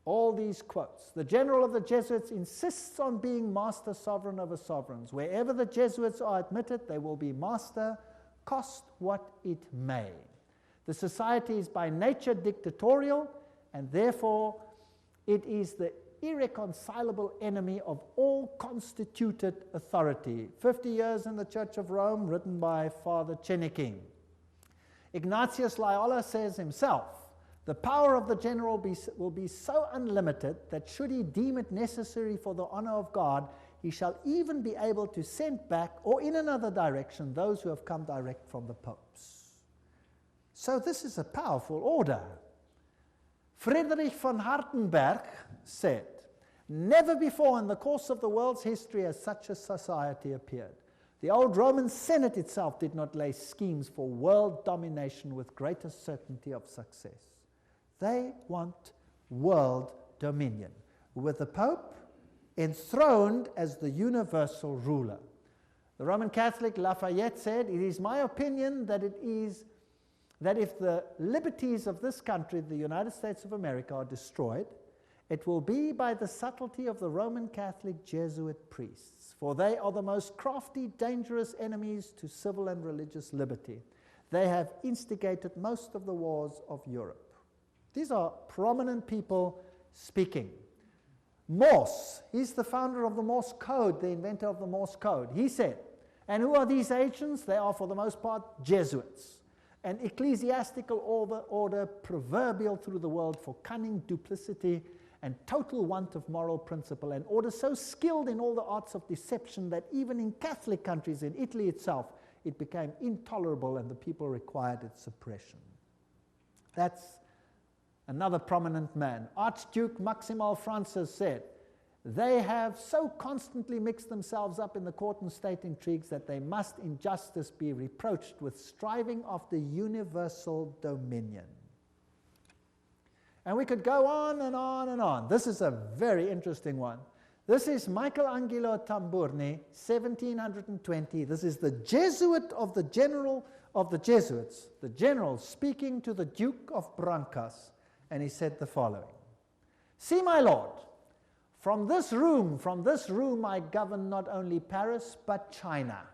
All these quotes. The general of the Jesuits insists on being master sovereign over sovereigns. Wherever the Jesuits are admitted, they will be master, cost what it may. The society is by nature dictatorial, and therefore it is the irreconcilable enemy of all constituted authority. 50 Years in the Church of Rome, written by Father Chenikin. Ignatius Loyola says himself, the power of the general will be so unlimited that should he deem it necessary for the honor of God, he shall even be able to send back, or in another direction, those who have come direct from the popes. So this is a powerful order. Friedrich von Hardenberg said, never before in the course of the world's history has such a society appeared. The old Roman Senate itself did not lay schemes for world domination with greater certainty of success. They want world dominion, with the Pope enthroned as the universal ruler. The Roman Catholic Lafayette said, "It is my opinion that if the liberties of this country, the United States of America, are destroyed, it will be by the subtlety of the Roman Catholic Jesuit priests, for they are the most crafty, dangerous enemies to civil and religious liberty. They have instigated most of the wars of Europe." These are prominent people speaking. Morse, he's the founder of the Morse code, the inventor of the Morse code. He said, and who are these agents? They are for the most part Jesuits, an ecclesiastical order proverbial through the world for cunning, duplicity, and total want of moral principle, an order so skilled in all the arts of deception that even in Catholic countries, in Italy itself, it became intolerable and the people required its suppression. That's another prominent man. Archduke Maximal Francis said, "They have so constantly mixed themselves up in the court and state intrigues that they must in justice be reproached with striving after universal dominion." And we could go on and on and on. This is a very interesting one. This is Michelangelo Tamburni, 1720. This is the Jesuit of the general of the Jesuits, the general speaking to the Duke of Brancas, and he said the following: "See, my lord, from this room I govern not only Paris but China.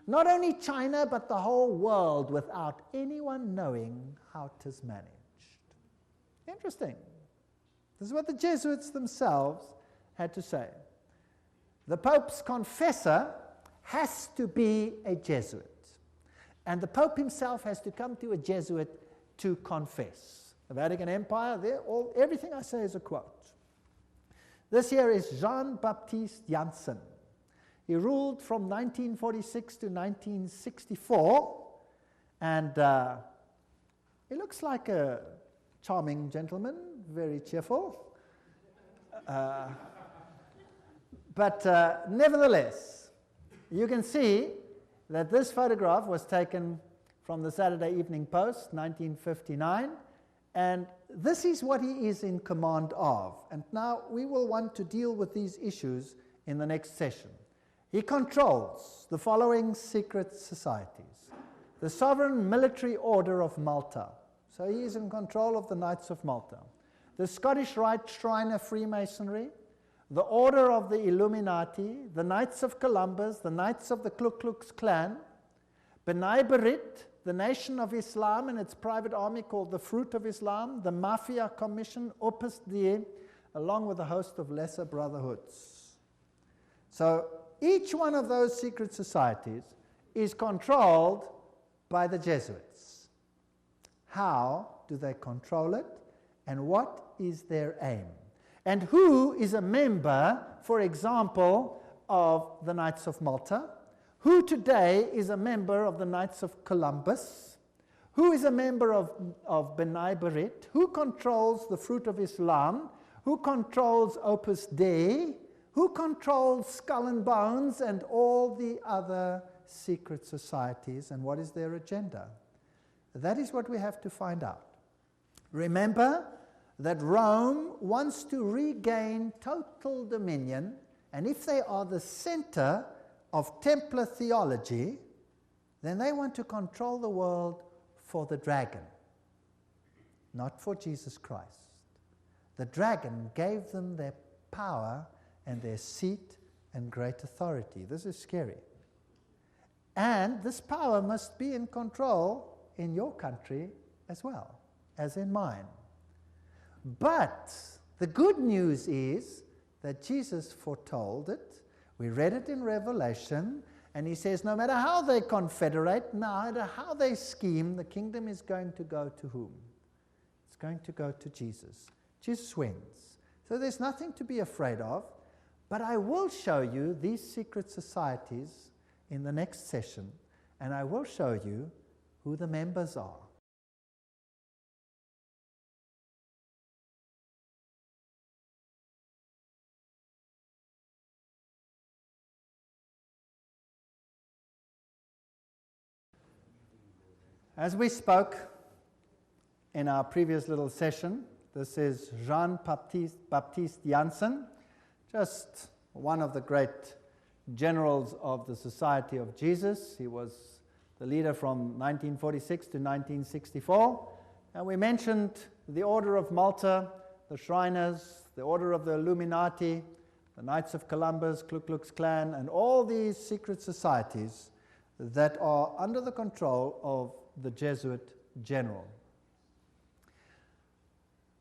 Not only China but the whole world without anyone knowing how 'tis managed." Interesting. This is what the Jesuits themselves had to say. The Pope's confessor has to be a Jesuit. And the Pope himself has to come to a Jesuit to confess. The Vatican Empire, everything I say is a quote. This here is Jean-Baptiste Janssen. He ruled from 1946 to 1964, and he looks like a charming gentleman, very cheerful. But nevertheless, you can see that this photograph was taken from the Saturday Evening Post, 1959, and this is what he is in command of. And now we will want to deal with these issues in the next session. He controls the following secret societies: the Sovereign Military Order of Malta. So he is in control of the Knights of Malta. The Scottish Rite Shrine of Freemasonry, the Order of the Illuminati, the Knights of Columbus, the Knights of the Ku Klux Klan, B'nai B'rith, the Nation of Islam and its private army called the Fruit of Islam, the Mafia Commission, Opus Dei, along with a host of lesser brotherhoods. So each one of those secret societies is controlled by the Jesuits. How do they control it, and what is their aim? And who is a member, for example, of the Knights of Malta? Who today is a member of the Knights of Columbus? Who is a member of B'nai B'rith? Who controls the Fruit of Islam? Who controls Opus Dei? Who controls Skull and Bones and all the other secret societies, and what is their agenda? That is what we have to find out. Remember that Rome wants to regain total dominion, and if they are the center of Templar theology, then they want to control the world for the dragon, not for Jesus Christ. The dragon gave them their power and their seat and great authority. This is scary. And this power must be in control in your country as well as in mine. But the good news is that Jesus foretold it. We read it in Revelation, and he says no matter how they confederate, no matter how they scheme, the kingdom is going to go to whom? It's going to go to Jesus. Jesus wins. So there's nothing to be afraid of, but I will show you these secret societies in the next session, and I will show you who the members are. As we spoke in our previous little session, this is Jean-Baptiste Janssen, just one of the great generals of the Society of Jesus. He was the leader from 1946 to 1964. And we mentioned the Order of Malta, the Shriners, the Order of the Illuminati, the Knights of Columbus, Ku Klux Klan, and all these secret societies that are under the control of the Jesuit general.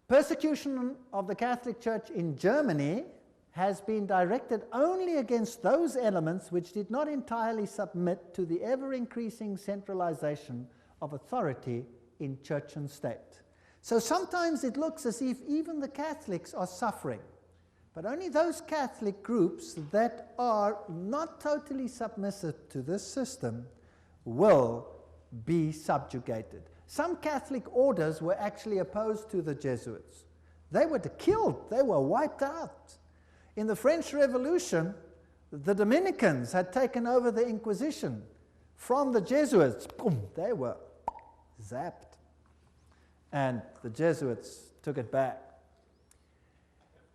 Persecution of the Catholic Church in Germany has been directed only against those elements which did not entirely submit to the ever-increasing centralization of authority in church and state. So sometimes it looks as if even the Catholics are suffering, but only those Catholic groups that are not totally submissive to this system will be subjugated. Some Catholic orders were actually opposed to the Jesuits. They were killed, they were wiped out. In the French Revolution, the Dominicans had taken over the Inquisition from the Jesuits. Boom, they were zapped. And the Jesuits took it back.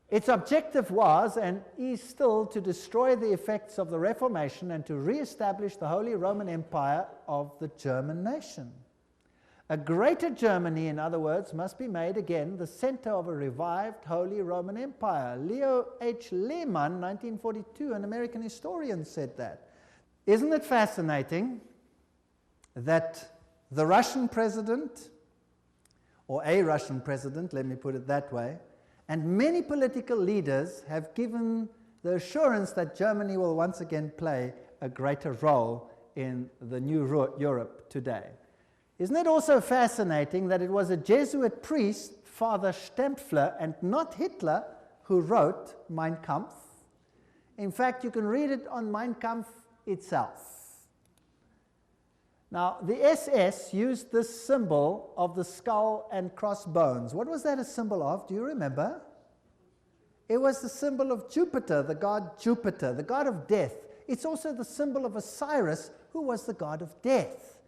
Its objective was, and is still, to destroy the effects of the Reformation and to re-establish the Holy Roman Empire of the German nation. A greater Germany, in other words, must be made again the center of a revived Holy Roman Empire. Leo H. Lehman, 1942, an American historian, said that. Isn't it fascinating that the Russian president, or a Russian president, let me put it that way, and many political leaders have given the assurance that Germany will once again play a greater role in the new Europe today. Isn't it also fascinating that it was a Jesuit priest, Father Stempfler, and not Hitler, who wrote Mein Kampf? In fact, you can read it on Mein Kampf itself. Now, the SS used this symbol of the skull and crossbones. What was that a symbol of? Do you remember? It was the symbol of Jupiter, the god Jupiter, the god of death. It's also the symbol of Osiris, who was the god of death.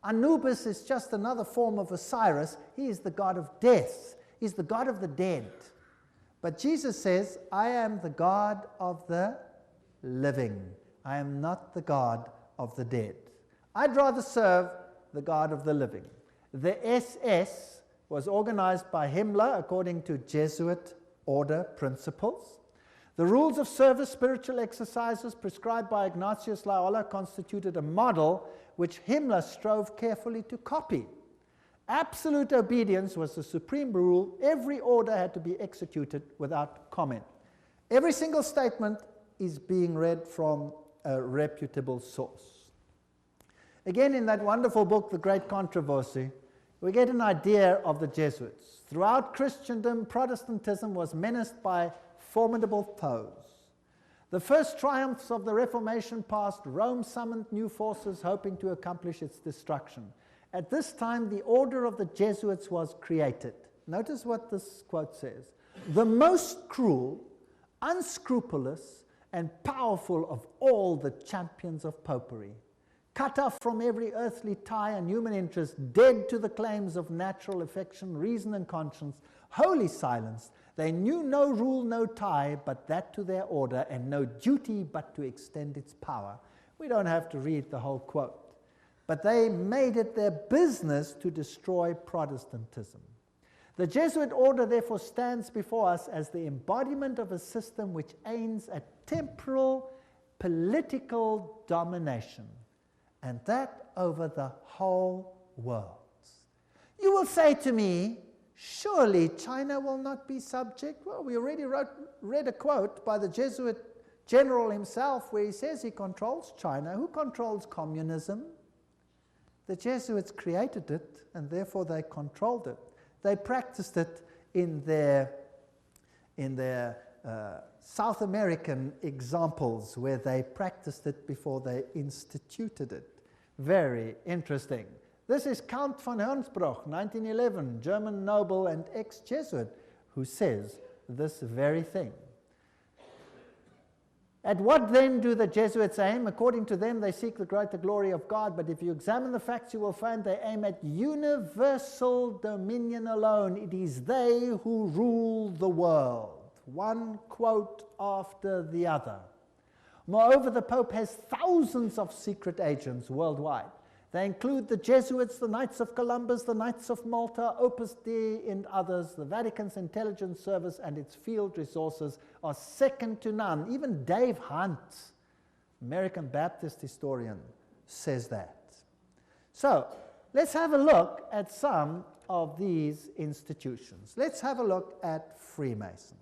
Anubis is just another form of Osiris. He is the god of death. He's the god of the dead. But Jesus says, I am the God of the living. I am not the God of the dead. I'd rather serve the God of the living. The SS was organized by Himmler according to Jesuit order principles. The rules of service, spiritual exercises prescribed by Ignatius Loyola constituted a model which Himmler strove carefully to copy. Absolute obedience was the supreme rule. Every order had to be executed without comment. Every single statement is being read from a reputable source. Again, in that wonderful book, The Great Controversy, we get an idea of the Jesuits. Throughout Christendom, Protestantism was menaced by formidable foes. The first triumphs of the Reformation past, Rome summoned new forces hoping to accomplish its destruction. At this time, the order of the Jesuits was created. Notice what this quote says. The most cruel, unscrupulous, and powerful of all the champions of popery, cut off from every earthly tie and human interest, dead to the claims of natural affection, reason, and conscience, wholly silenced, they knew no rule, no tie, but that to their order, and no duty but to extend its power. We don't have to read the whole quote. But they made it their business to destroy Protestantism. The Jesuit order therefore stands before us as the embodiment of a system which aims at temporal political domination, and that over the whole world. You will say to me, surely China will not be subject? Well, we already read a quote by the Jesuit general himself where he says he controls China. Who controls communism? The Jesuits created it, and therefore they controlled it. They practiced it in their South American examples where they practiced it before they instituted it. Very interesting. This is Count von Hernsbruch, 1911, German noble and ex-Jesuit, who says this very thing. At what then do the Jesuits aim? According to them, they seek the greater glory of God, but if you examine the facts, you will find they aim at universal dominion alone. It is they who rule the world. One quote after the other. Moreover, the Pope has thousands of secret agents worldwide. They include the Jesuits, the Knights of Columbus, the Knights of Malta, Opus Dei, and others. The Vatican's intelligence service and its field resources are second to none. Even Dave Hunt, American Baptist historian, says that. So, let's have a look at some of these institutions. Let's have a look at Freemasons.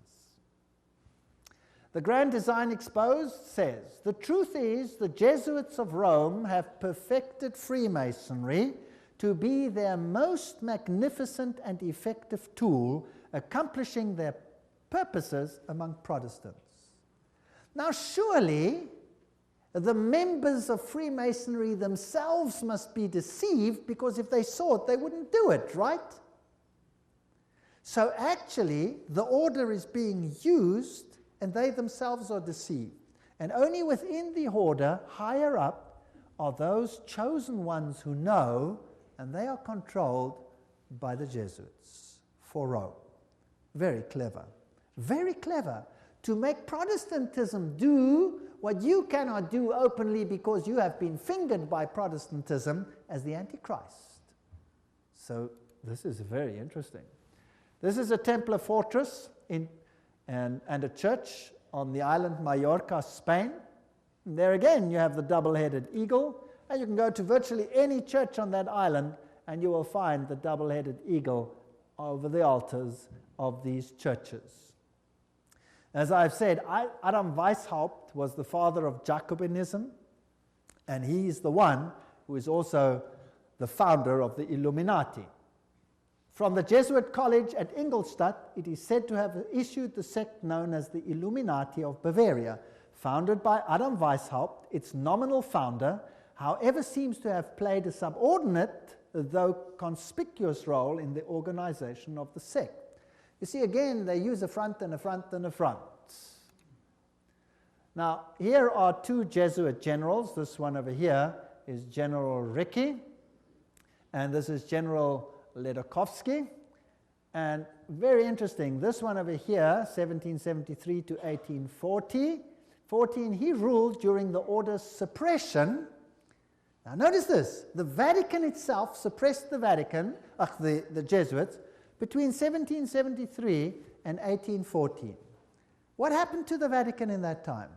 The Grand Design Exposed says, the truth is the Jesuits of Rome have perfected Freemasonry to be their most magnificent and effective tool, accomplishing their purposes among Protestants. Now surely the members of Freemasonry themselves must be deceived, because if they saw it, they wouldn't do it, right? So actually the order is being used and they themselves are deceived. And only within the order, higher up, are those chosen ones who know, and they are controlled by the Jesuits for Rome. Very clever. Very clever. To make Protestantism do what you cannot do openly because you have been fingered by Protestantism as the Antichrist. So this is very interesting. This is a Templar fortress and a church on the island Mallorca, Spain. And there again you have the double-headed eagle, and you can go to virtually any church on that island and you will find the double-headed eagle over the altars of these churches. As I've said, Adam Weishaupt was the father of Jacobinism, and he's the one who is also the founder of the Illuminati. From the Jesuit college at Ingolstadt, it is said to have issued the sect known as the Illuminati of Bavaria, founded by Adam Weishaupt. Its nominal founder, however, seems to have played a subordinate, though conspicuous role in the organization of the sect. You see, again, they use a front and a front and a front. Now, here are two Jesuit generals. This one over here is General Ricci, and this is General Ledochowski. And very interesting, this one over here, 1773 to 1814, he ruled during the order's suppression. Now notice this, the Vatican itself suppressed the Jesuits, between 1773 and 1814. What happened to the Vatican in that time?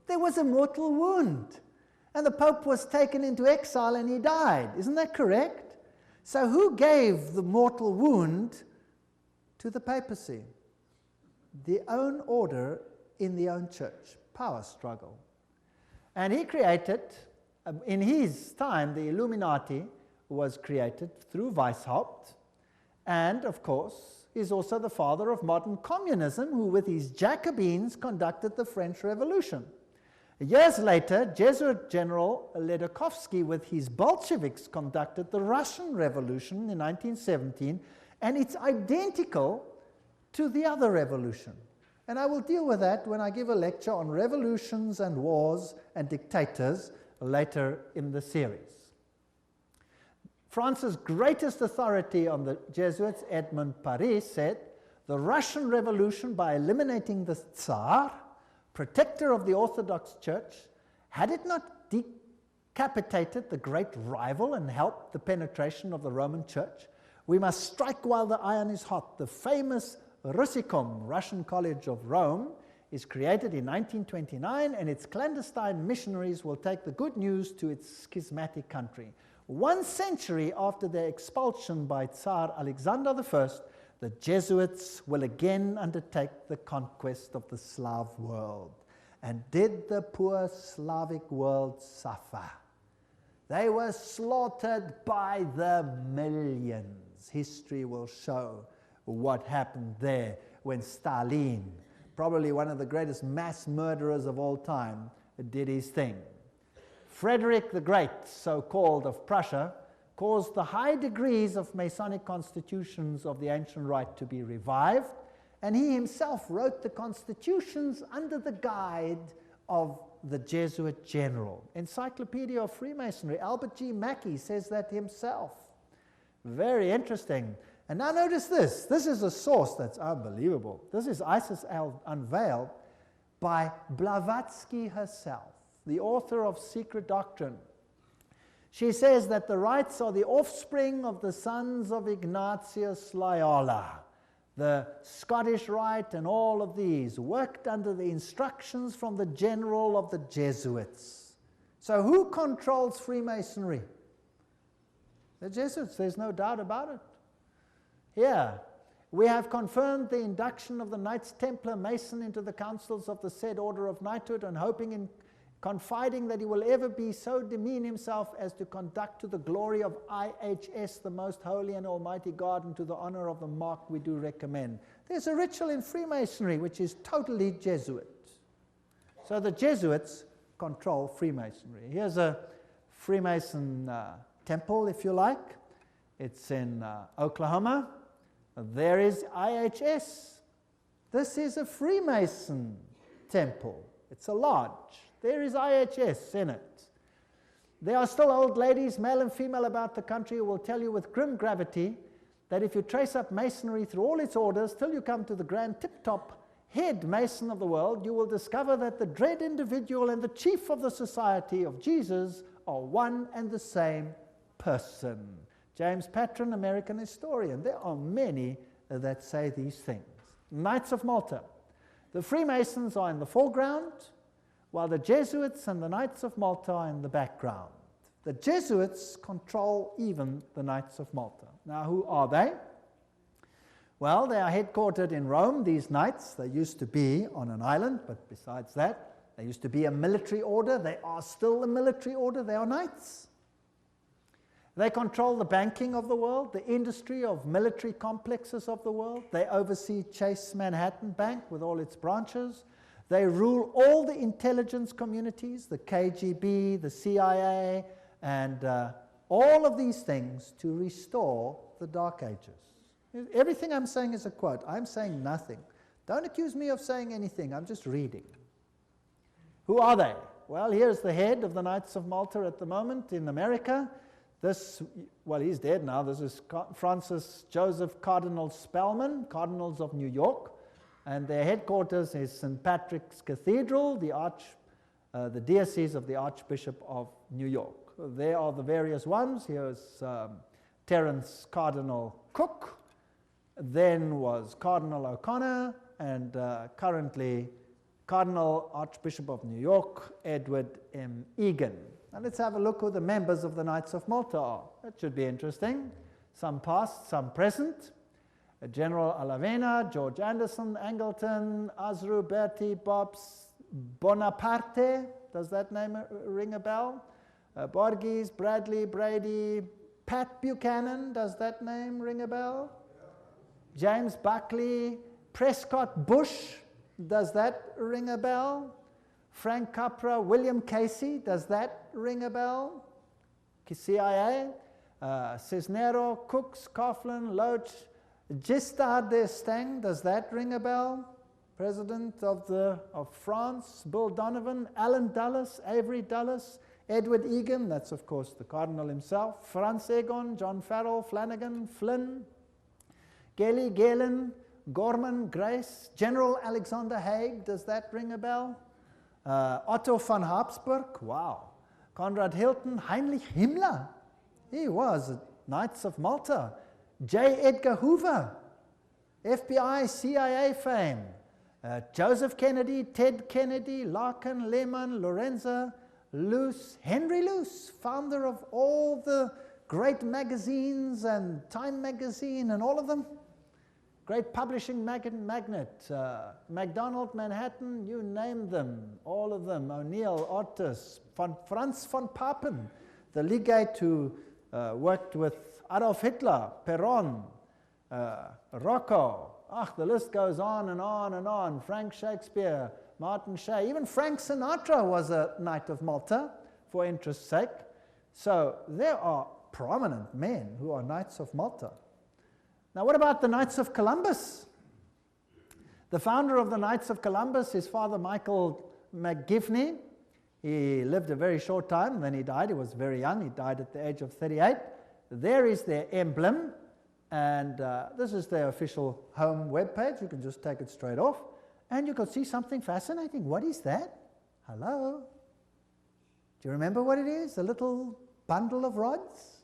There was a mortal wound, and the Pope was taken into exile and he died. Isn't that correct? So who gave the mortal wound to the papacy? The own order in the own church. Power struggle. And he created, in his time, the Illuminati was created through Weishaupt, and of course is also the father of modern communism, who with his Jacobins conducted the French Revolution. Years later, Jesuit General Ledochowski with his Bolsheviks conducted the Russian Revolution in 1917, and it's identical to the other revolution. And I will deal with that when I give a lecture on revolutions and wars and dictators later in the series. France's greatest authority on the Jesuits, Edmond Paris, said, the Russian Revolution, by eliminating the Tsar, protector of the Orthodox Church, had it not decapitated the great rival and helped the penetration of the Roman Church? We must strike while the iron is hot. The famous Russicum, Russian College of Rome, is created in 1929, and its clandestine missionaries will take the good news to its schismatic country. 1 century after their expulsion by Tsar Alexander I, the Jesuits will again undertake the conquest of the Slav world. And did the poor Slavic world suffer? They were slaughtered by the millions. History will show what happened there when Stalin, probably one of the greatest mass murderers of all time, did his thing. Frederick the Great, so-called, of Prussia, caused the high degrees of Masonic constitutions of the ancient rite to be revived, And he himself wrote the constitutions under the guide of the Jesuit general. Encyclopedia of Freemasonry, Albert G. Mackey says that himself. Very interesting. And now notice this. This is a source that's unbelievable. This is Isis Unveiled by Blavatsky herself, the author of Secret Doctrine. She says that the rites are the offspring of the sons of Ignatius Loyola. The Scottish Rite and all of these worked under the instructions from the general of the Jesuits. So who controls Freemasonry? The Jesuits, there's no doubt about it. Here, we have confirmed the induction of the Knights Templar Mason into the councils of the said order of knighthood, and hoping and confiding that he will ever be so demean himself as to conduct to the glory of IHS, the most holy and almighty God, and to the honor of the mark we do recommend. There's a ritual in Freemasonry which is totally Jesuit. So the Jesuits control Freemasonry. Here's a Freemason temple, if you like. It's in Oklahoma. There is IHS. This is a Freemason temple. It's a lodge. There is IHS in it. There are still old ladies, male and female, about the country who will tell you with grim gravity that if you trace up Masonry through all its orders till you come to the grand tip-top head Mason of the world, you will discover that the dread individual and the chief of the Society of Jesus are one and the same person. James Patron, American historian. There are many that say these things. Knights of Malta. The Freemasons are in the foreground, while the Jesuits and the Knights of Malta are in the background. The Jesuits control even the Knights of Malta. Now, who are they? Well, they are headquartered in Rome, these knights. They used to be on an island, but besides that, they used to be a military order. They are still a military order. They are knights. They control the banking of the world, the industry of military complexes of the world. They oversee Chase Manhattan Bank with all its branches. They rule all the intelligence communities, the KGB, the CIA, and all of these things to restore the Dark Ages. Everything I'm saying is a quote. I'm saying nothing. Don't accuse me of saying anything. I'm just reading. Who are they? Well, here's the head of the Knights of Malta at the moment in America. This, well, he's dead now. This is Francis Joseph Cardinal Spellman, Cardinals of New York. And their headquarters is St. Patrick's Cathedral, the diocese of the Archbishop of New York. There are the various ones. Here's Terence Cardinal Cook, then was Cardinal O'Connor, and currently Cardinal Archbishop of New York, Edward M. Egan. Now let's have a look who the members of the Knights of Malta are. That should be interesting. Some past, some present. General Alavena, George Anderson, Angleton, Azru, Bertie, Bobs, Bonaparte. Does that name ring a bell? Borges, Bradley, Brady, Pat Buchanan. Does that name ring a bell? James Buckley, Prescott Bush. Does that ring a bell? Frank Capra, William Casey. Does that ring a bell? CIA, Cisnero, Cooks, Coughlin, Loach, Giscard d'Estaing. Does that ring a bell? President of France, Bill Donovan, Alan Dulles, Avery Dulles, Edward Egan, that's of course the Cardinal himself, Franz Egon, John Farrell, Flanagan, Flynn, Gelly, Galen, Gorman, Grace, General Alexander Haig. Does that ring a bell? Otto von Habsburg, wow. Conrad Hilton, Heinrich Himmler, he was Knights of Malta. J. Edgar Hoover, FBI, CIA fame. Joseph Kennedy, Ted Kennedy, Larkin, Lehman, Lorenza, Luce, Henry Luce, founder of all the great magazines and Time magazine and all of them. Great publishing magnate, MacDonald, Manhattan, you name them, all of them. O'Neill, Otis, Franz von Papen, the legate who worked with Adolf Hitler, Perón, Rocco. The list goes on and on and on. Frank Shakespeare, Martin Shea, even Frank Sinatra was a Knight of Malta, for interest's sake. So there are prominent men who are Knights of Malta. Now what about the Knights of Columbus? The founder of the Knights of Columbus is Father Michael McGivney. He lived a very short time, and then he died. He was very young. He died at the age of 38. There is their emblem, and this is their official home webpage. You can just take it straight off, and you can see something fascinating. What is that? Hello? Do you remember what it is? A little bundle of rods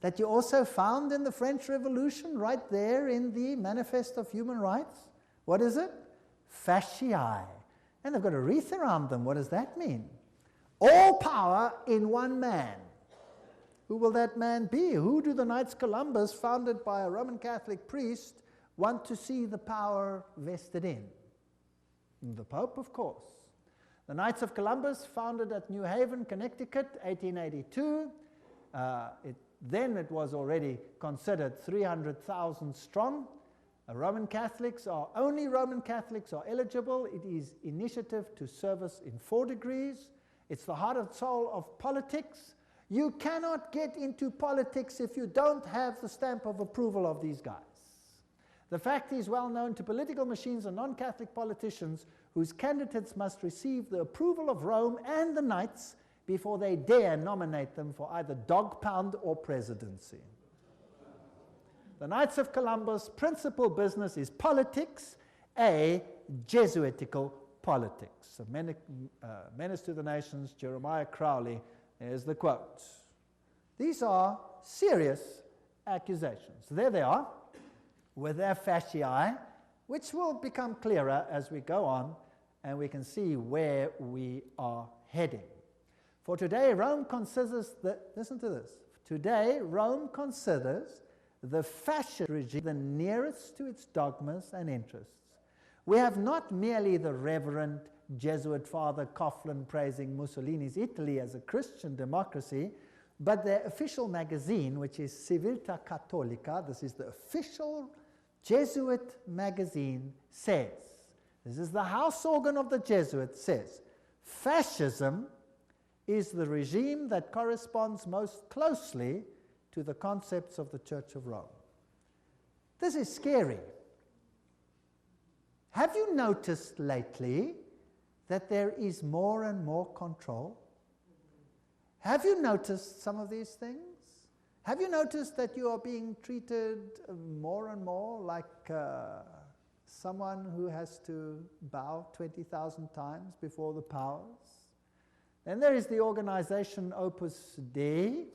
that you also found in the French Revolution, right there in the Manifest of Human Rights. What is it? Fasciae. And they've got a wreath around them. What does that mean? All power in one man. Who will that man be? Who do the Knights Columbus, founded by a Roman Catholic priest, want to see the power vested in? The Pope, of course. The Knights of Columbus, founded at New Haven, Connecticut, 1882. Then it was already considered 300,000 strong. Only Roman Catholics are eligible. It is initiative to service in 4 degrees. It's the heart and soul of politics. You cannot get into politics if you don't have the stamp of approval of these guys. The fact is well known to political machines and non-Catholic politicians whose candidates must receive the approval of Rome and the Knights before they dare nominate them for either dog pound or presidency. The Knights of Columbus' principal business is politics, a Jesuitical politics. A menace to the nations, Jeremiah Crowley, there's the quote. These are serious accusations. There they are, with their fasciae, which will become clearer as we go on, and we can see where we are heading. For today, Rome considers listen to this. Today, Rome considers the fascist regime the nearest to its dogmas and interests. We have not merely the Reverend Jesuit Father Coughlin praising Mussolini's Italy as a Christian democracy, but their official magazine, which is Civiltà Cattolica, this is the official Jesuit magazine, says, this is the house organ of the Jesuits, says, fascism is the regime that corresponds most closely to the concepts of the Church of Rome. This is scary. Have you noticed lately that there is more and more control? Have you noticed some of these things? Have you noticed that you are being treated more and more like someone who has to bow 20,000 times before the powers? Then there is the organization Opus Dei.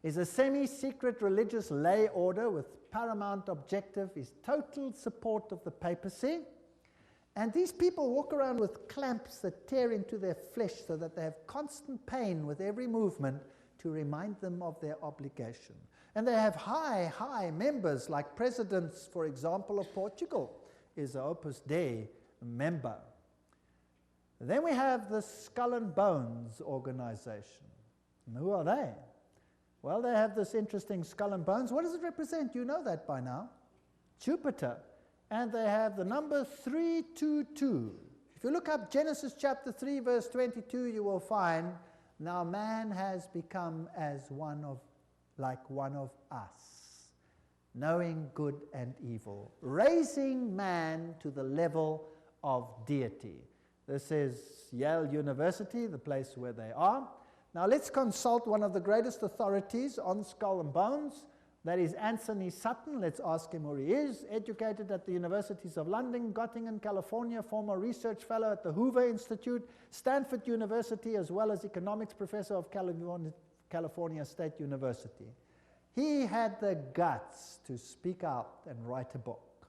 Is a semi-secret religious lay order with paramount objective is total support of the papacy. And these people walk around with clamps that tear into their flesh so that they have constant pain with every movement to remind them of their obligation. And they have high members, like presidents, for example, of Portugal is an Opus Dei member. Then we have the Skull and Bones organization. And who are they? Well, they have this interesting skull and bones. What does it represent? You know that by now. Jupiter. And they have the number 322. If you look up Genesis chapter 3, verse 22, you will find, now man has become like one of us, knowing good and evil, raising man to the level of deity. This is Yale University, the place where they are. Now let's consult one of the greatest authorities on skull and bones. That is Anthony Sutton. Let's ask him who he is. Educated at the Universities of London, Göttingen, California, former research fellow at the Hoover Institute, Stanford University, as well as economics professor of California State University. He had the guts to speak out and write a book,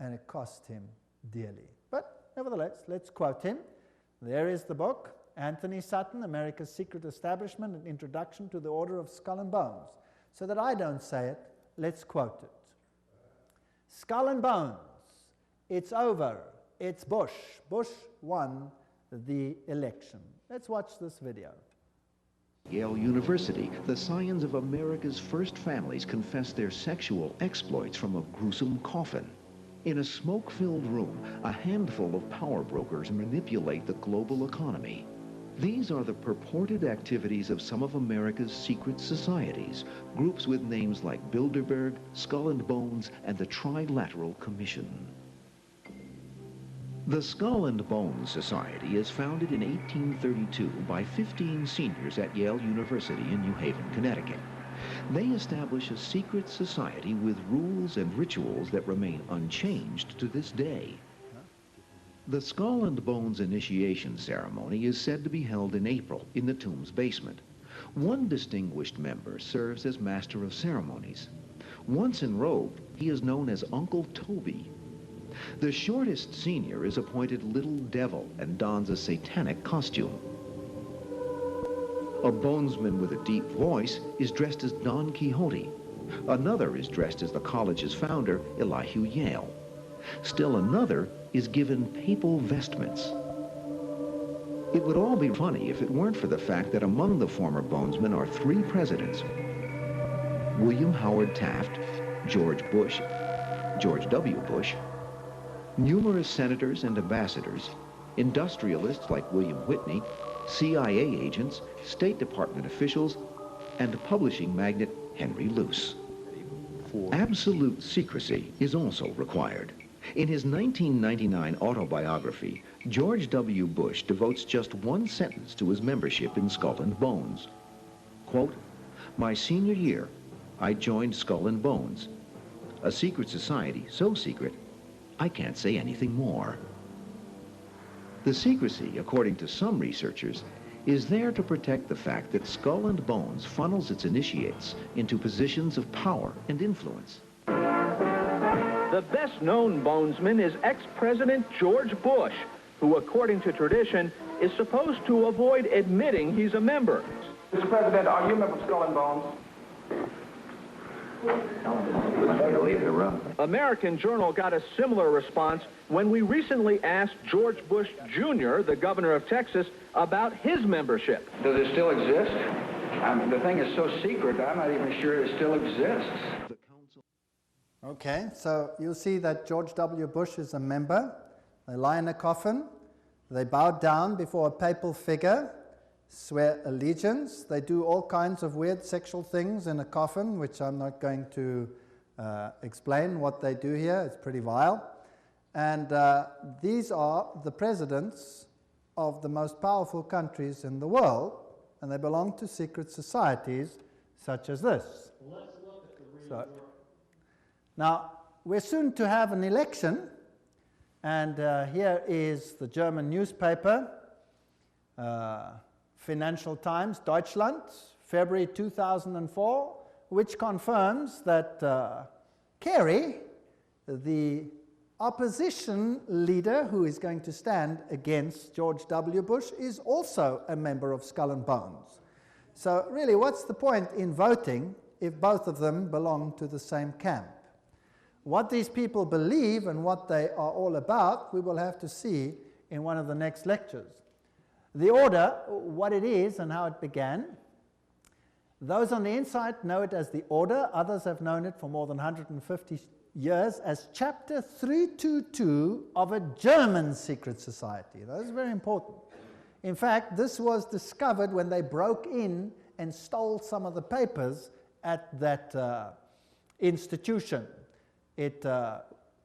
and it cost him dearly. But nevertheless, let's quote him. There is the book. Anthony Sutton, America's Secret Establishment, An Introduction to the Order of Skull and Bones. So that I don't say it, let's quote it. Skull and Bones, it's over, it's Bush. Bush won the election. Let's watch this video. Yale University, the scions of America's first families confess their sexual exploits from a gruesome coffin. In a smoke-filled room, a handful of power brokers manipulate the global economy. These are the purported activities of some of America's secret societies, groups with names like Bilderberg, Skull and Bones, and the Trilateral Commission. The Skull and Bones Society is founded in 1832 by 15 seniors at Yale University in New Haven, Connecticut. They establish a secret society with rules and rituals that remain unchanged to this day. The Skull and Bones initiation ceremony is said to be held in April in the tomb's basement. One distinguished member serves as master of ceremonies. Once enrobed, he is known as Uncle Toby. The shortest senior is appointed Little Devil and dons a satanic costume. A bonesman with a deep voice is dressed as Don Quixote. Another is dressed as the college's founder, Elihu Yale. Still another is given papal vestments. It would all be funny if it weren't for the fact that among the former bonesmen are 3 presidents: William Howard Taft, George Bush, George W. Bush, numerous senators and ambassadors, industrialists like William Whitney, CIA agents, State Department officials, and publishing magnate Henry Luce. Absolute secrecy is also required. In his 1999 autobiography, George W. Bush devotes just one sentence to his membership in Skull and Bones. Quote, "My senior year, I joined Skull and Bones, a secret society so secret, I can't say anything more." The secrecy, according to some researchers, is there to protect the fact that Skull and Bones funnels its initiates into positions of power and influence. The best-known bonesman is ex-President George Bush, who, according to tradition, is supposed to avoid admitting he's a member. Mr. President, are you a member of Skull and Bones? American Journal got a similar response when we recently asked George Bush Jr., the governor of Texas, about his membership. Does it still exist? I mean, the thing is so secret, I'm not even sure it still exists. Okay, so you'll see that George W. Bush is a member. They lie in a coffin. They bow down before a papal figure, swear allegiance. They do all kinds of weird sexual things in a coffin, which I'm not going to explain what they do here. It's pretty vile. And these are the presidents of the most powerful countries in the world, and they belong to secret societies such as this. Let's look at the real world. Now, we're soon to have an election, and here is the German newspaper, Financial Times, Deutschland, February 2004, which confirms that Kerry, the opposition leader who is going to stand against George W. Bush, is also a member of Skull and Bones. So really, what's the point in voting if both of them belong to the same camp? What these people believe and what they are all about, we will have to see in one of the next lectures. The order, what it is and how it began. Those on the inside know it as the order. Others have known it for more than 150 years as Chapter 322 of a German secret society. That is very important. In fact, this was discovered when they broke in and stole some of the papers at that institution. It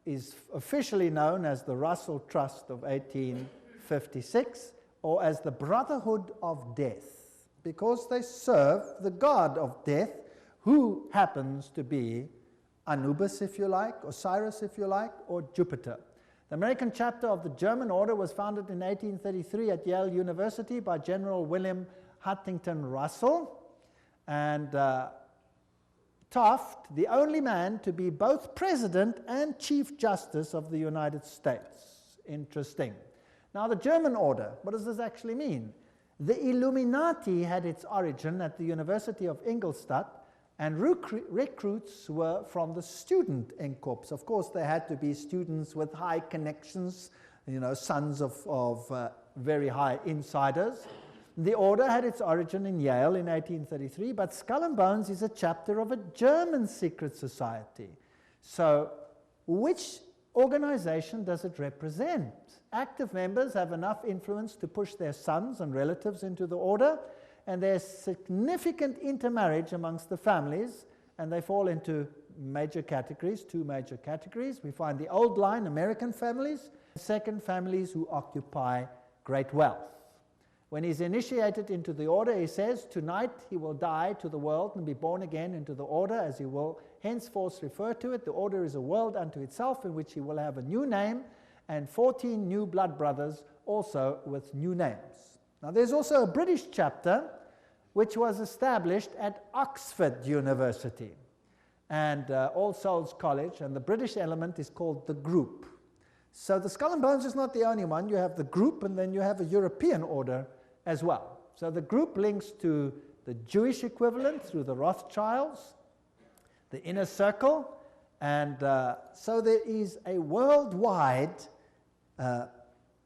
is officially known as the Russell Trust of 1856, or as the Brotherhood of Death, because they serve the god of death, who happens to be Anubis, if you like, Osiris, if you like, or Jupiter. The American chapter of the German order was founded in 1833 at Yale University by General William Huntington Russell, and Taft, the only man to be both President and Chief Justice of the United States. Interesting. Now, the German order, what does this actually mean? The Illuminati had its origin at the University of Ingolstadt, and recruits were from the student Corps. Of course, they had to be students with high connections, you know, sons of very high insiders. The order had its origin in Yale in 1833, but Skull and Bones is a chapter of a German secret society. So, which organization does it represent? Active members have enough influence to push their sons and relatives into the order, and there's significant intermarriage amongst the families, and they fall into major categories, 2 major categories. We find the old line American families, second, families who occupy great wealth. When he's initiated into the order, he says, tonight he will die to the world and be born again into the order, as he will henceforth refer to it. The order is a world unto itself, in which he will have a new name, and 14 new blood brothers also with new names. Now there's also a British chapter which was established at Oxford University and All Souls College, and the British element is called the Group. So the Skull and Bones is not the only one. You have the Group, and then you have a European order as well. So the Group links to the Jewish equivalent through the Rothschilds, the Inner Circle, and so there is a worldwide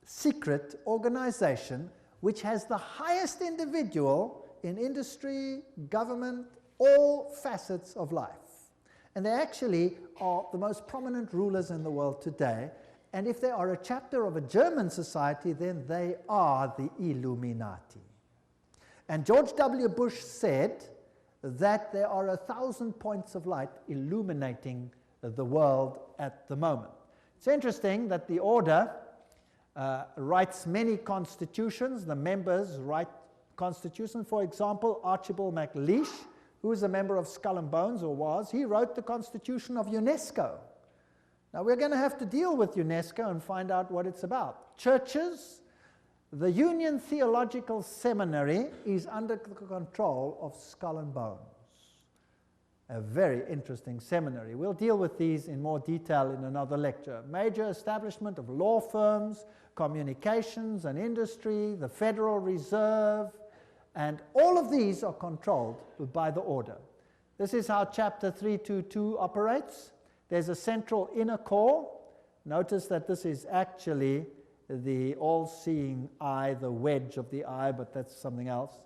secret organization which has the highest individual in industry, government, all facets of life. And they actually are the most prominent rulers in the world today. And if they are a chapter of a German society, then they are the Illuminati. And George W. Bush said that there are 1,000 points of light illuminating the world at the moment. It's interesting that the order writes many constitutions. The members write constitutions. For example, Archibald MacLeish, who is a member of Skull and Bones, or was, he wrote the constitution of UNESCO. Now we're going to have to deal with UNESCO and find out what it's about. Churches, the Union Theological Seminary is under the control of Skull and Bones. A very interesting seminary. We'll deal with these in more detail in another lecture. Major establishment of law firms, communications and industry, the Federal Reserve, and all of these are controlled by the order. This is how Chapter 322 operates. There's a central inner core. Notice that this is actually the all-seeing eye, the wedge of the eye, but that's something else.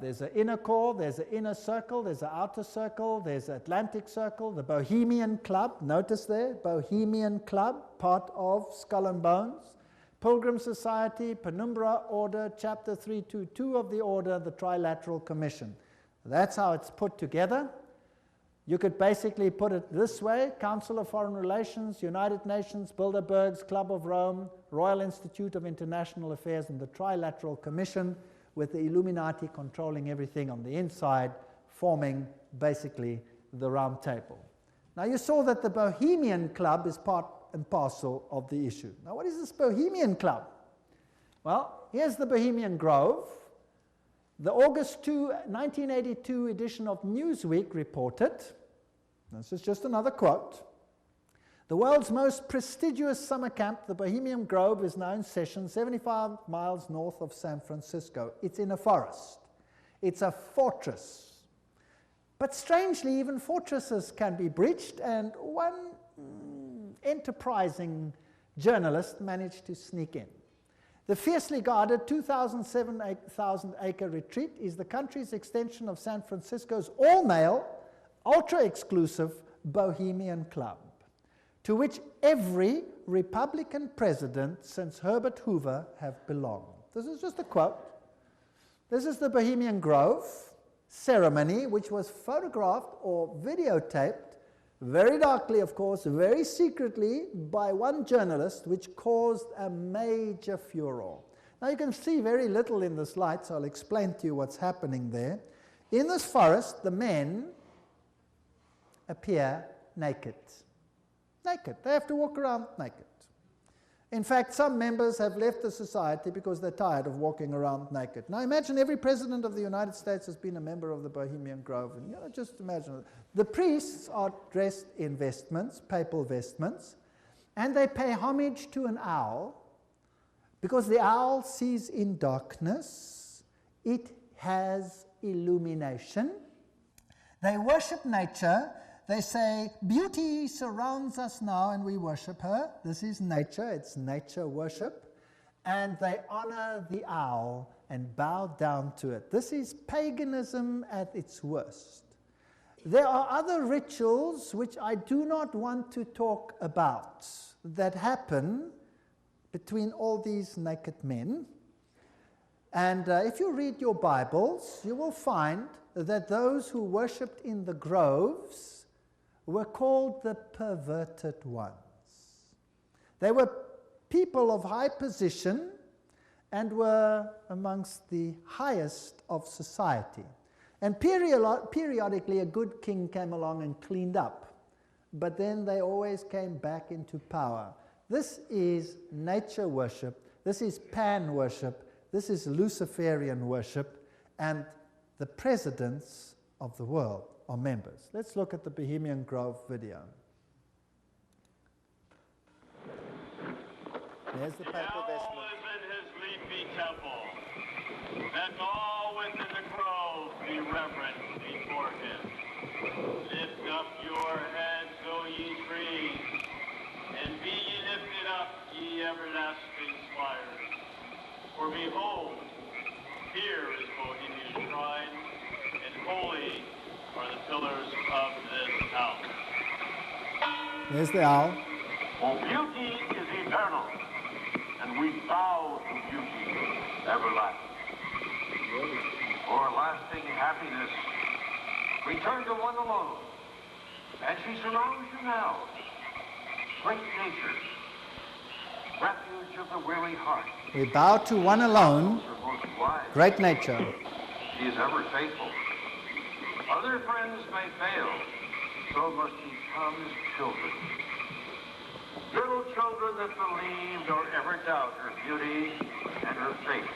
There's an inner core, there's an inner circle, there's an outer circle, there's an Atlantic Circle, the Bohemian Club, notice there, Bohemian Club, part of Skull and Bones. Pilgrim Society, Penumbra Order, Chapter 322 of the Order, the Trilateral Commission. That's how it's put together. You could basically put it this way: Council of Foreign Relations, United Nations, Bilderberg's Club of Rome, Royal Institute of International Affairs, and the Trilateral Commission, with the Illuminati controlling everything on the inside, forming basically the round table. Now you saw that the Bohemian Club is part and parcel of the issue. Now what is this Bohemian Club? Well, here's the Bohemian Grove. The August 2, 1982 edition of Newsweek reported, this is just another quote, the world's most prestigious summer camp, the Bohemian Grove, is now in session 75 miles north of San Francisco. It's in a forest. It's a fortress. But strangely, even fortresses can be breached, and one enterprising journalist managed to sneak in. The fiercely guarded 2,000-acre retreat is the country's extension of San Francisco's all-male, ultra-exclusive Bohemian Club, to which every Republican president since Herbert Hoover have belonged. This is just a quote. This is the Bohemian Grove ceremony, which was photographed or videotaped, very darkly, of course, very secretly, by one journalist, which caused a major furor. Now you can see very little in this light, so I'll explain to you what's happening there. In this forest, the men appear naked. Naked. They have to walk around naked. In fact, some members have left the society because they're tired of walking around naked. Now imagine every president of the United States has been a member of the Bohemian Grove. And just imagine. The priests are dressed in vestments, papal vestments, and they pay homage to an owl because the owl sees in darkness. It has illumination. They worship nature. They say, beauty surrounds us now and we worship her. This is nature, it's nature worship. And they honor the owl and bow down to it. This is paganism at its worst. There are other rituals which I do not want to talk about that happen between all these naked men. And if you read your Bibles, you will find that those who worshipped in the groves were called the perverted ones. They were people of high position and were amongst the highest of society. And periodically a good king came along and cleaned up, but then they always came back into power. This is nature worship, this is pan worship, this is Luciferian worship, and the presidents of the world are members. Let's look at the Bohemian Grove video. There's the papal vestment. Live in his leafy temple. Let all within the grove be reverent before him. Lift up your heads, O ye trees, and be ye lifted up, ye everlasting spires. For behold, here is Bohemia's shrine, and holy are the pillars of this house. There's the owl. For beauty is eternal, and we bow to beauty everlasting. For lasting happiness, return to one alone, and she surrounds you now. Great nature, refuge of the weary heart. We bow to one alone, great nature. She is ever faithful. Other friends may fail, so must ye come as children. Little children that believe nor ever doubt her beauty and her faith.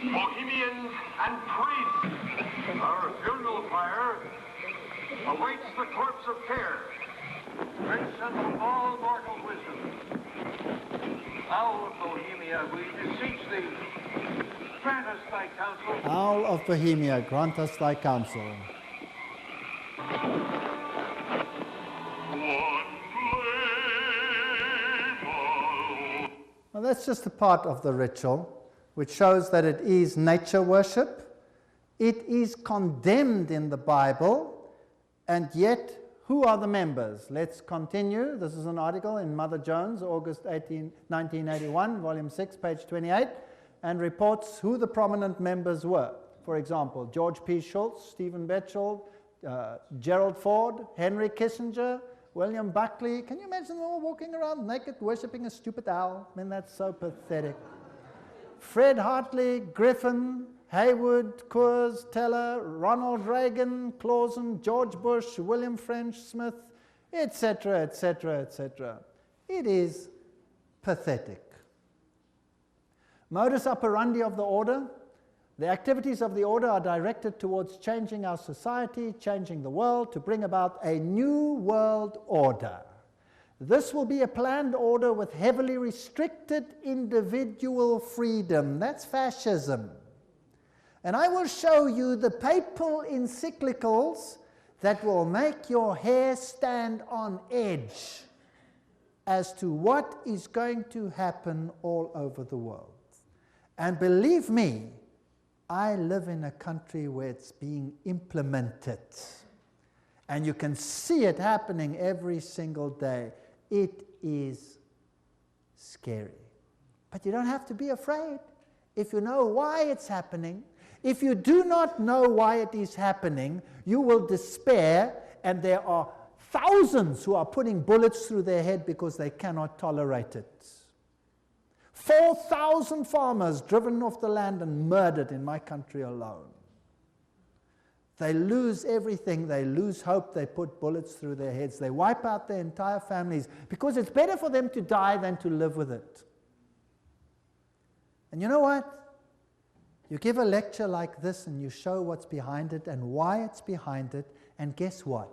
Bohemians and priests, our funeral pyre awaits the corpse of care. Great son of all mortal wisdom, Owl of Bohemia, we beseech thee, grant us thy counsel. Owl of Bohemia, grant us thy counsel. Well, that's just a part of the ritual, which shows that it is nature worship. It is condemned in the Bible, and yet, who are the members? Let's continue. This is an article in Mother Jones, August 1981, volume 6, page 28, and reports who the prominent members were. For example, George P. Schultz, Stephen Batchelor, Gerald Ford, Henry Kissinger, William Buckley. Can you imagine them all walking around naked, worshipping a stupid owl? I mean, that's so pathetic. Fred Hartley, Griffin, Haywood, Coors, Teller, Ronald Reagan, Clausen, George Bush, William French Smith, etc., etc., etc. It is pathetic. Modus operandi of the order. The activities of the order are directed towards changing our society, changing the world, to bring about a new world order. This will be a planned order with heavily restricted individual freedom. That's fascism. And I will show you the papal encyclicals that will make your hair stand on edge as to what is going to happen all over the world. And believe me, I live in a country where it's being implemented. And you can see it happening every single day. It is scary. But you don't have to be afraid if you know why it's happening. If you do not know why it is happening, you will despair, and there are thousands who are putting bullets through their head because they cannot tolerate it. 4,000 farmers driven off the land and murdered in my country alone. They lose everything, they lose hope, they put bullets through their heads, they wipe out their entire families because it's better for them to die than to live with it. And you know what? You give a lecture like this and you show what's behind it and why it's behind it, and guess what?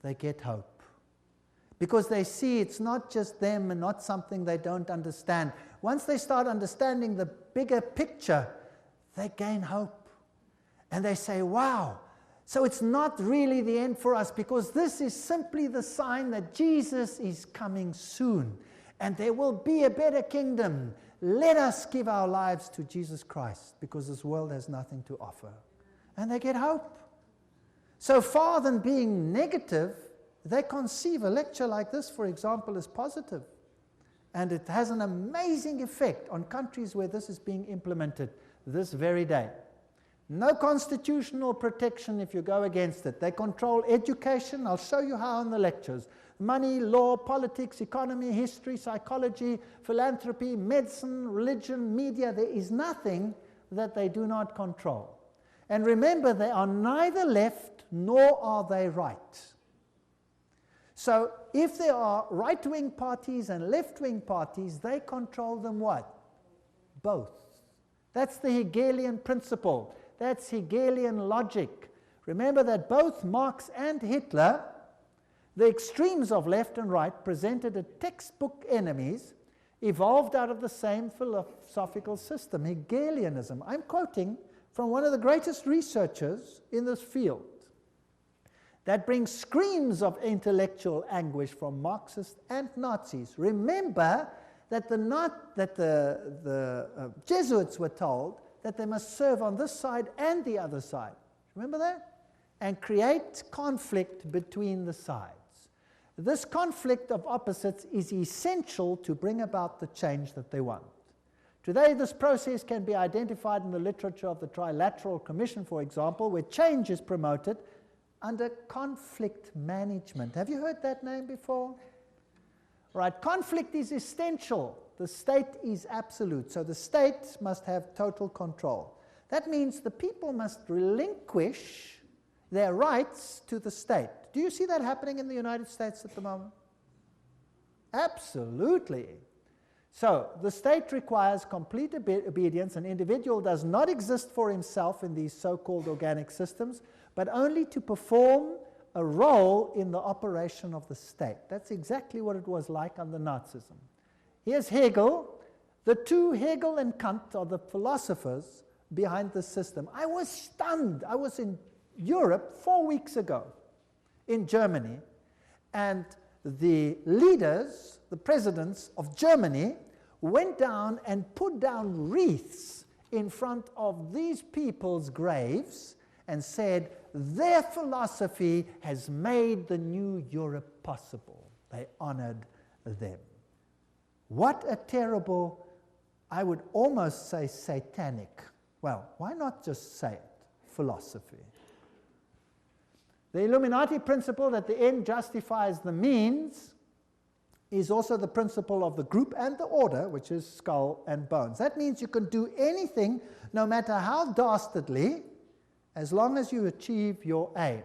They get hope. Because they see it's not just them and not something they don't understand. Once they start understanding the bigger picture, they gain hope. And they say, wow, so it's not really the end for us, because this is simply the sign that Jesus is coming soon. And there will be a better kingdom. Let us give our lives to Jesus Christ, because this world has nothing to offer. And they get hope. So far than being negative, they conceive a lecture like this, for example, as positive. And it has an amazing effect on countries where this is being implemented this very day. No constitutional protection if you go against it. They control education. I'll show you how in the lectures. money, law, politics, economy, history, psychology, philanthropy, medicine, religion, media. There is nothing that they do not control. And remember, they are neither left nor are they right. So if there are right-wing parties and left-wing parties, they control them what? Both. That's the Hegelian principle. That's Hegelian logic. Remember that both Marx and Hitler, the extremes of left and right, presented as textbook enemies, evolved out of the same philosophical system, Hegelianism. I'm quoting from one of the greatest researchers in this field. That brings screams of intellectual anguish from Marxists and Nazis. Remember that the Jesuits were told that they must serve on this side and the other side. Remember that? And create conflict between the sides. This conflict of opposites is essential to bring about the change that they want. Today, this process can be identified in the literature of the Trilateral Commission, for example, where change is promoted under conflict management. Have you heard that name before? Right, conflict is essential. The state is absolute. So the state must have total control. That means the people must relinquish their rights to the state. Do you see that happening in the United States at the moment? Absolutely. So the state requires complete obedience. An individual does not exist for himself in these so-called organic systems, but only to perform a role in the operation of the state. That's exactly what it was like under Nazism. Here's Hegel. The two, Hegel and Kant, are the philosophers behind the system. I was stunned. I was in Europe 4 weeks ago, in Germany, and the leaders, the presidents of Germany, went down and put down wreaths in front of these people's graves and said, their philosophy has made the new Europe possible. They honored them. What a terrible, I would almost say satanic, well, why not just say it, philosophy. The Illuminati principle that the end justifies the means is also the principle of the group and the order, which is skull and bones. That means you can do anything, no matter how dastardly, as long as you achieve your aim.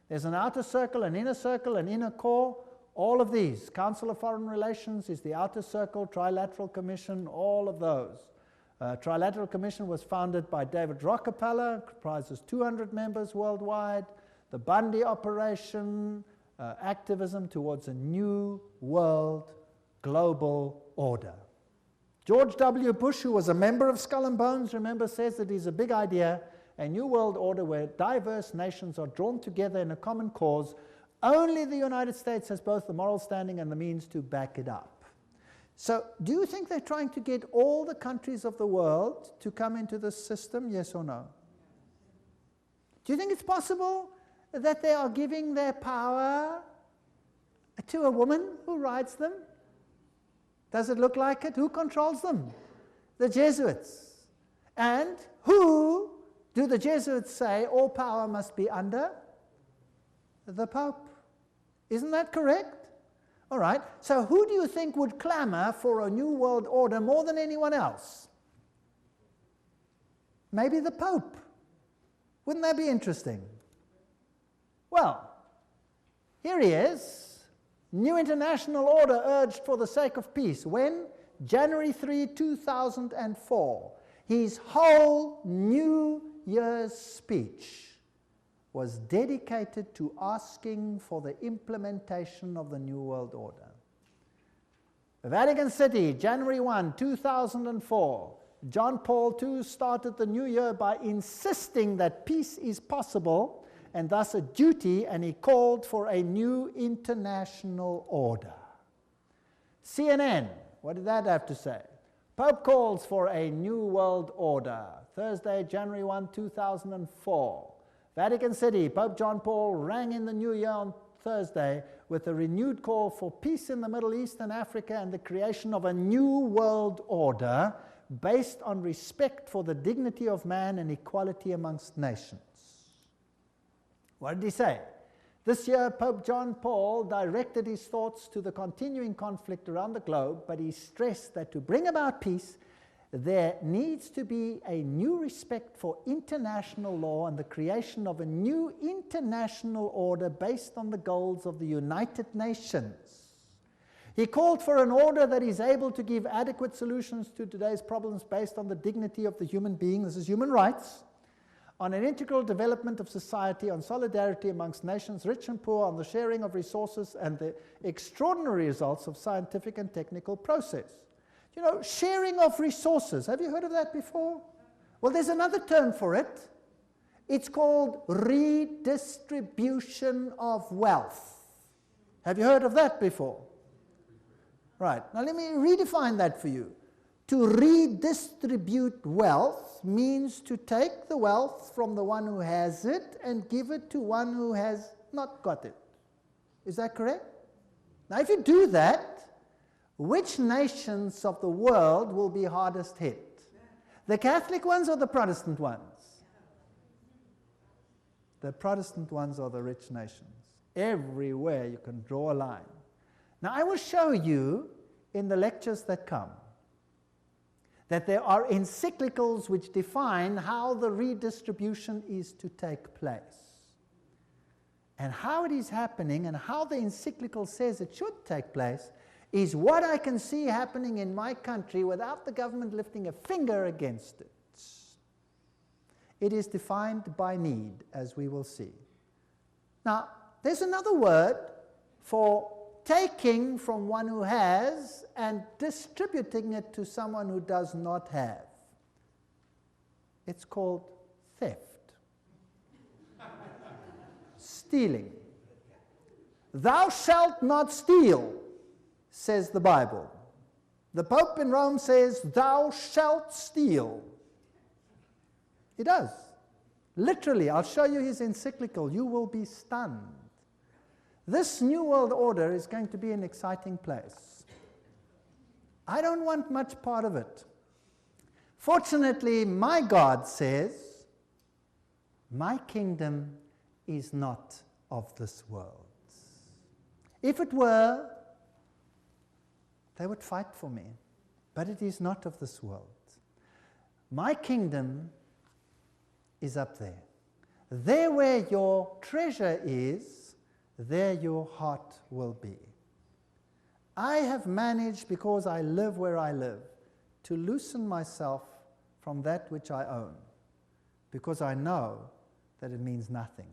There's an outer circle, an inner core, all of these. Council of Foreign Relations is the outer circle, Trilateral Commission, all of those. Trilateral Commission was founded by David Rockefeller, comprises 200 members worldwide. The Bundy operation, activism towards a new world global order. George W. Bush, who was a member of Skull and Bones, remember, says that it's a big idea, a new world order where diverse nations are drawn together in a common cause. Only the United States has both the moral standing and the means to back it up. So, do you think they're trying to get all the countries of the world to come into this system, yes or no? Do you think it's possible that they are giving their power to a woman who rides them? Does it look like it? Who controls them? The Jesuits. And who do the Jesuits say all power must be under? The Pope. Isn't that correct? All right. So who do you think would clamor for a new world order more than anyone else? Maybe the Pope. Wouldn't that be interesting? Well, here he is. New international order urged for the sake of peace. When? January 3, 2004. His whole New Year's speech was dedicated to asking for the implementation of the New World Order. Vatican City, January 1, 2004. John Paul II started the new year by insisting that peace is possible and thus a duty, and he called for a new international order. CNN, what did that have to say? Pope calls for a new world order. Thursday, January 1, 2004. Vatican City, Pope John Paul rang in the new year on Thursday with a renewed call for peace in the Middle East and Africa and the creation of a new world order based on respect for the dignity of man and equality amongst nations. What did he say? This year, Pope John Paul directed his thoughts to the continuing conflict around the globe, but he stressed that to bring about peace, there needs to be a new respect for international law and the creation of a new international order based on the goals of the United Nations. He called for an order that is able to give adequate solutions to today's problems based on the dignity of the human being, this is human rights, on an integral development of society, on solidarity amongst nations, rich and poor, on the sharing of resources and the extraordinary results of scientific and technical process. You know, sharing of resources, have you heard of that before? Well, there's another term for it. It's called redistribution of wealth. Have you heard of that before? Right, now let me redefine that for you. To redistribute wealth means to take the wealth from the one who has it and give it to one who has not got it. Is that correct? Now if you do that, which nations of the world will be hardest hit? The Catholic ones or the Protestant ones? The Protestant ones are the rich nations. Everywhere you can draw a line. Now I will show you in the lectures that come that there are encyclicals which define how the redistribution is to take place. And how it is happening and how the encyclical says it should take place is what I can see happening in my country without the government lifting a finger against it. It is defined by need, as we will see. Now, there's another word for taking from one who has and distributing it to someone who does not have. It's called theft. Stealing. Thou shalt not steal, says the Bible. The Pope in Rome says, thou shalt steal. He does. Literally, I'll show you his encyclical. You will be stunned. This New World Order is going to be an exciting place. I don't want much part of it. Fortunately, my God says, my kingdom is not of this world. If it were, they would fight for me, but it is not of this world. My kingdom is up there. There where your treasure is, there your heart will be. I have managed, because I live where I live, to loosen myself from that which I own, because I know that it means nothing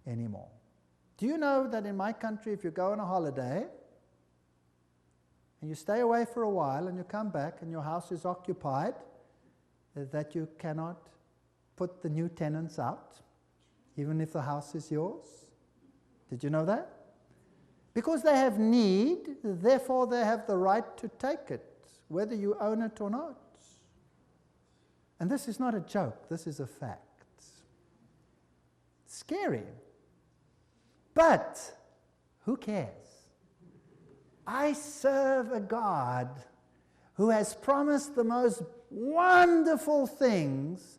anymore. Do you know that in my country, if you go on a holiday, and you stay away for a while, and you come back, and your house is occupied, that you cannot put the new tenants out, even if the house is yours? Did you know that? Because they have need, therefore they have the right to take it, whether you own it or not. And this is not a joke, this is a fact. Scary. But who cares? I serve a God who has promised the most wonderful things,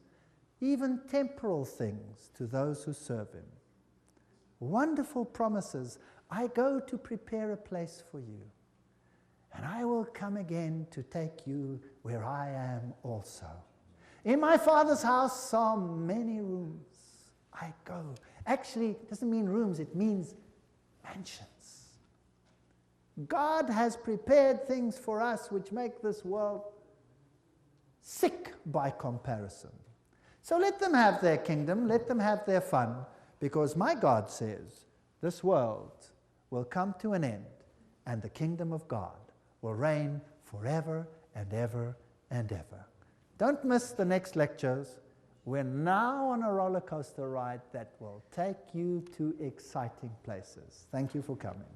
even temporal things, to those who serve him. Wonderful promises. I go to prepare a place for you, and I will come again to take you where I am also. In my Father's house are many rooms. I go. Actually, it doesn't mean rooms, it means mansions. God has prepared things for us which make this world sick by comparison. So let them have their kingdom, let them have their fun, because my God says this world will come to an end, and the kingdom of God will reign forever and ever and ever. Don't miss the next lectures. We're now on a roller coaster ride that will take you to exciting places. Thank you for coming.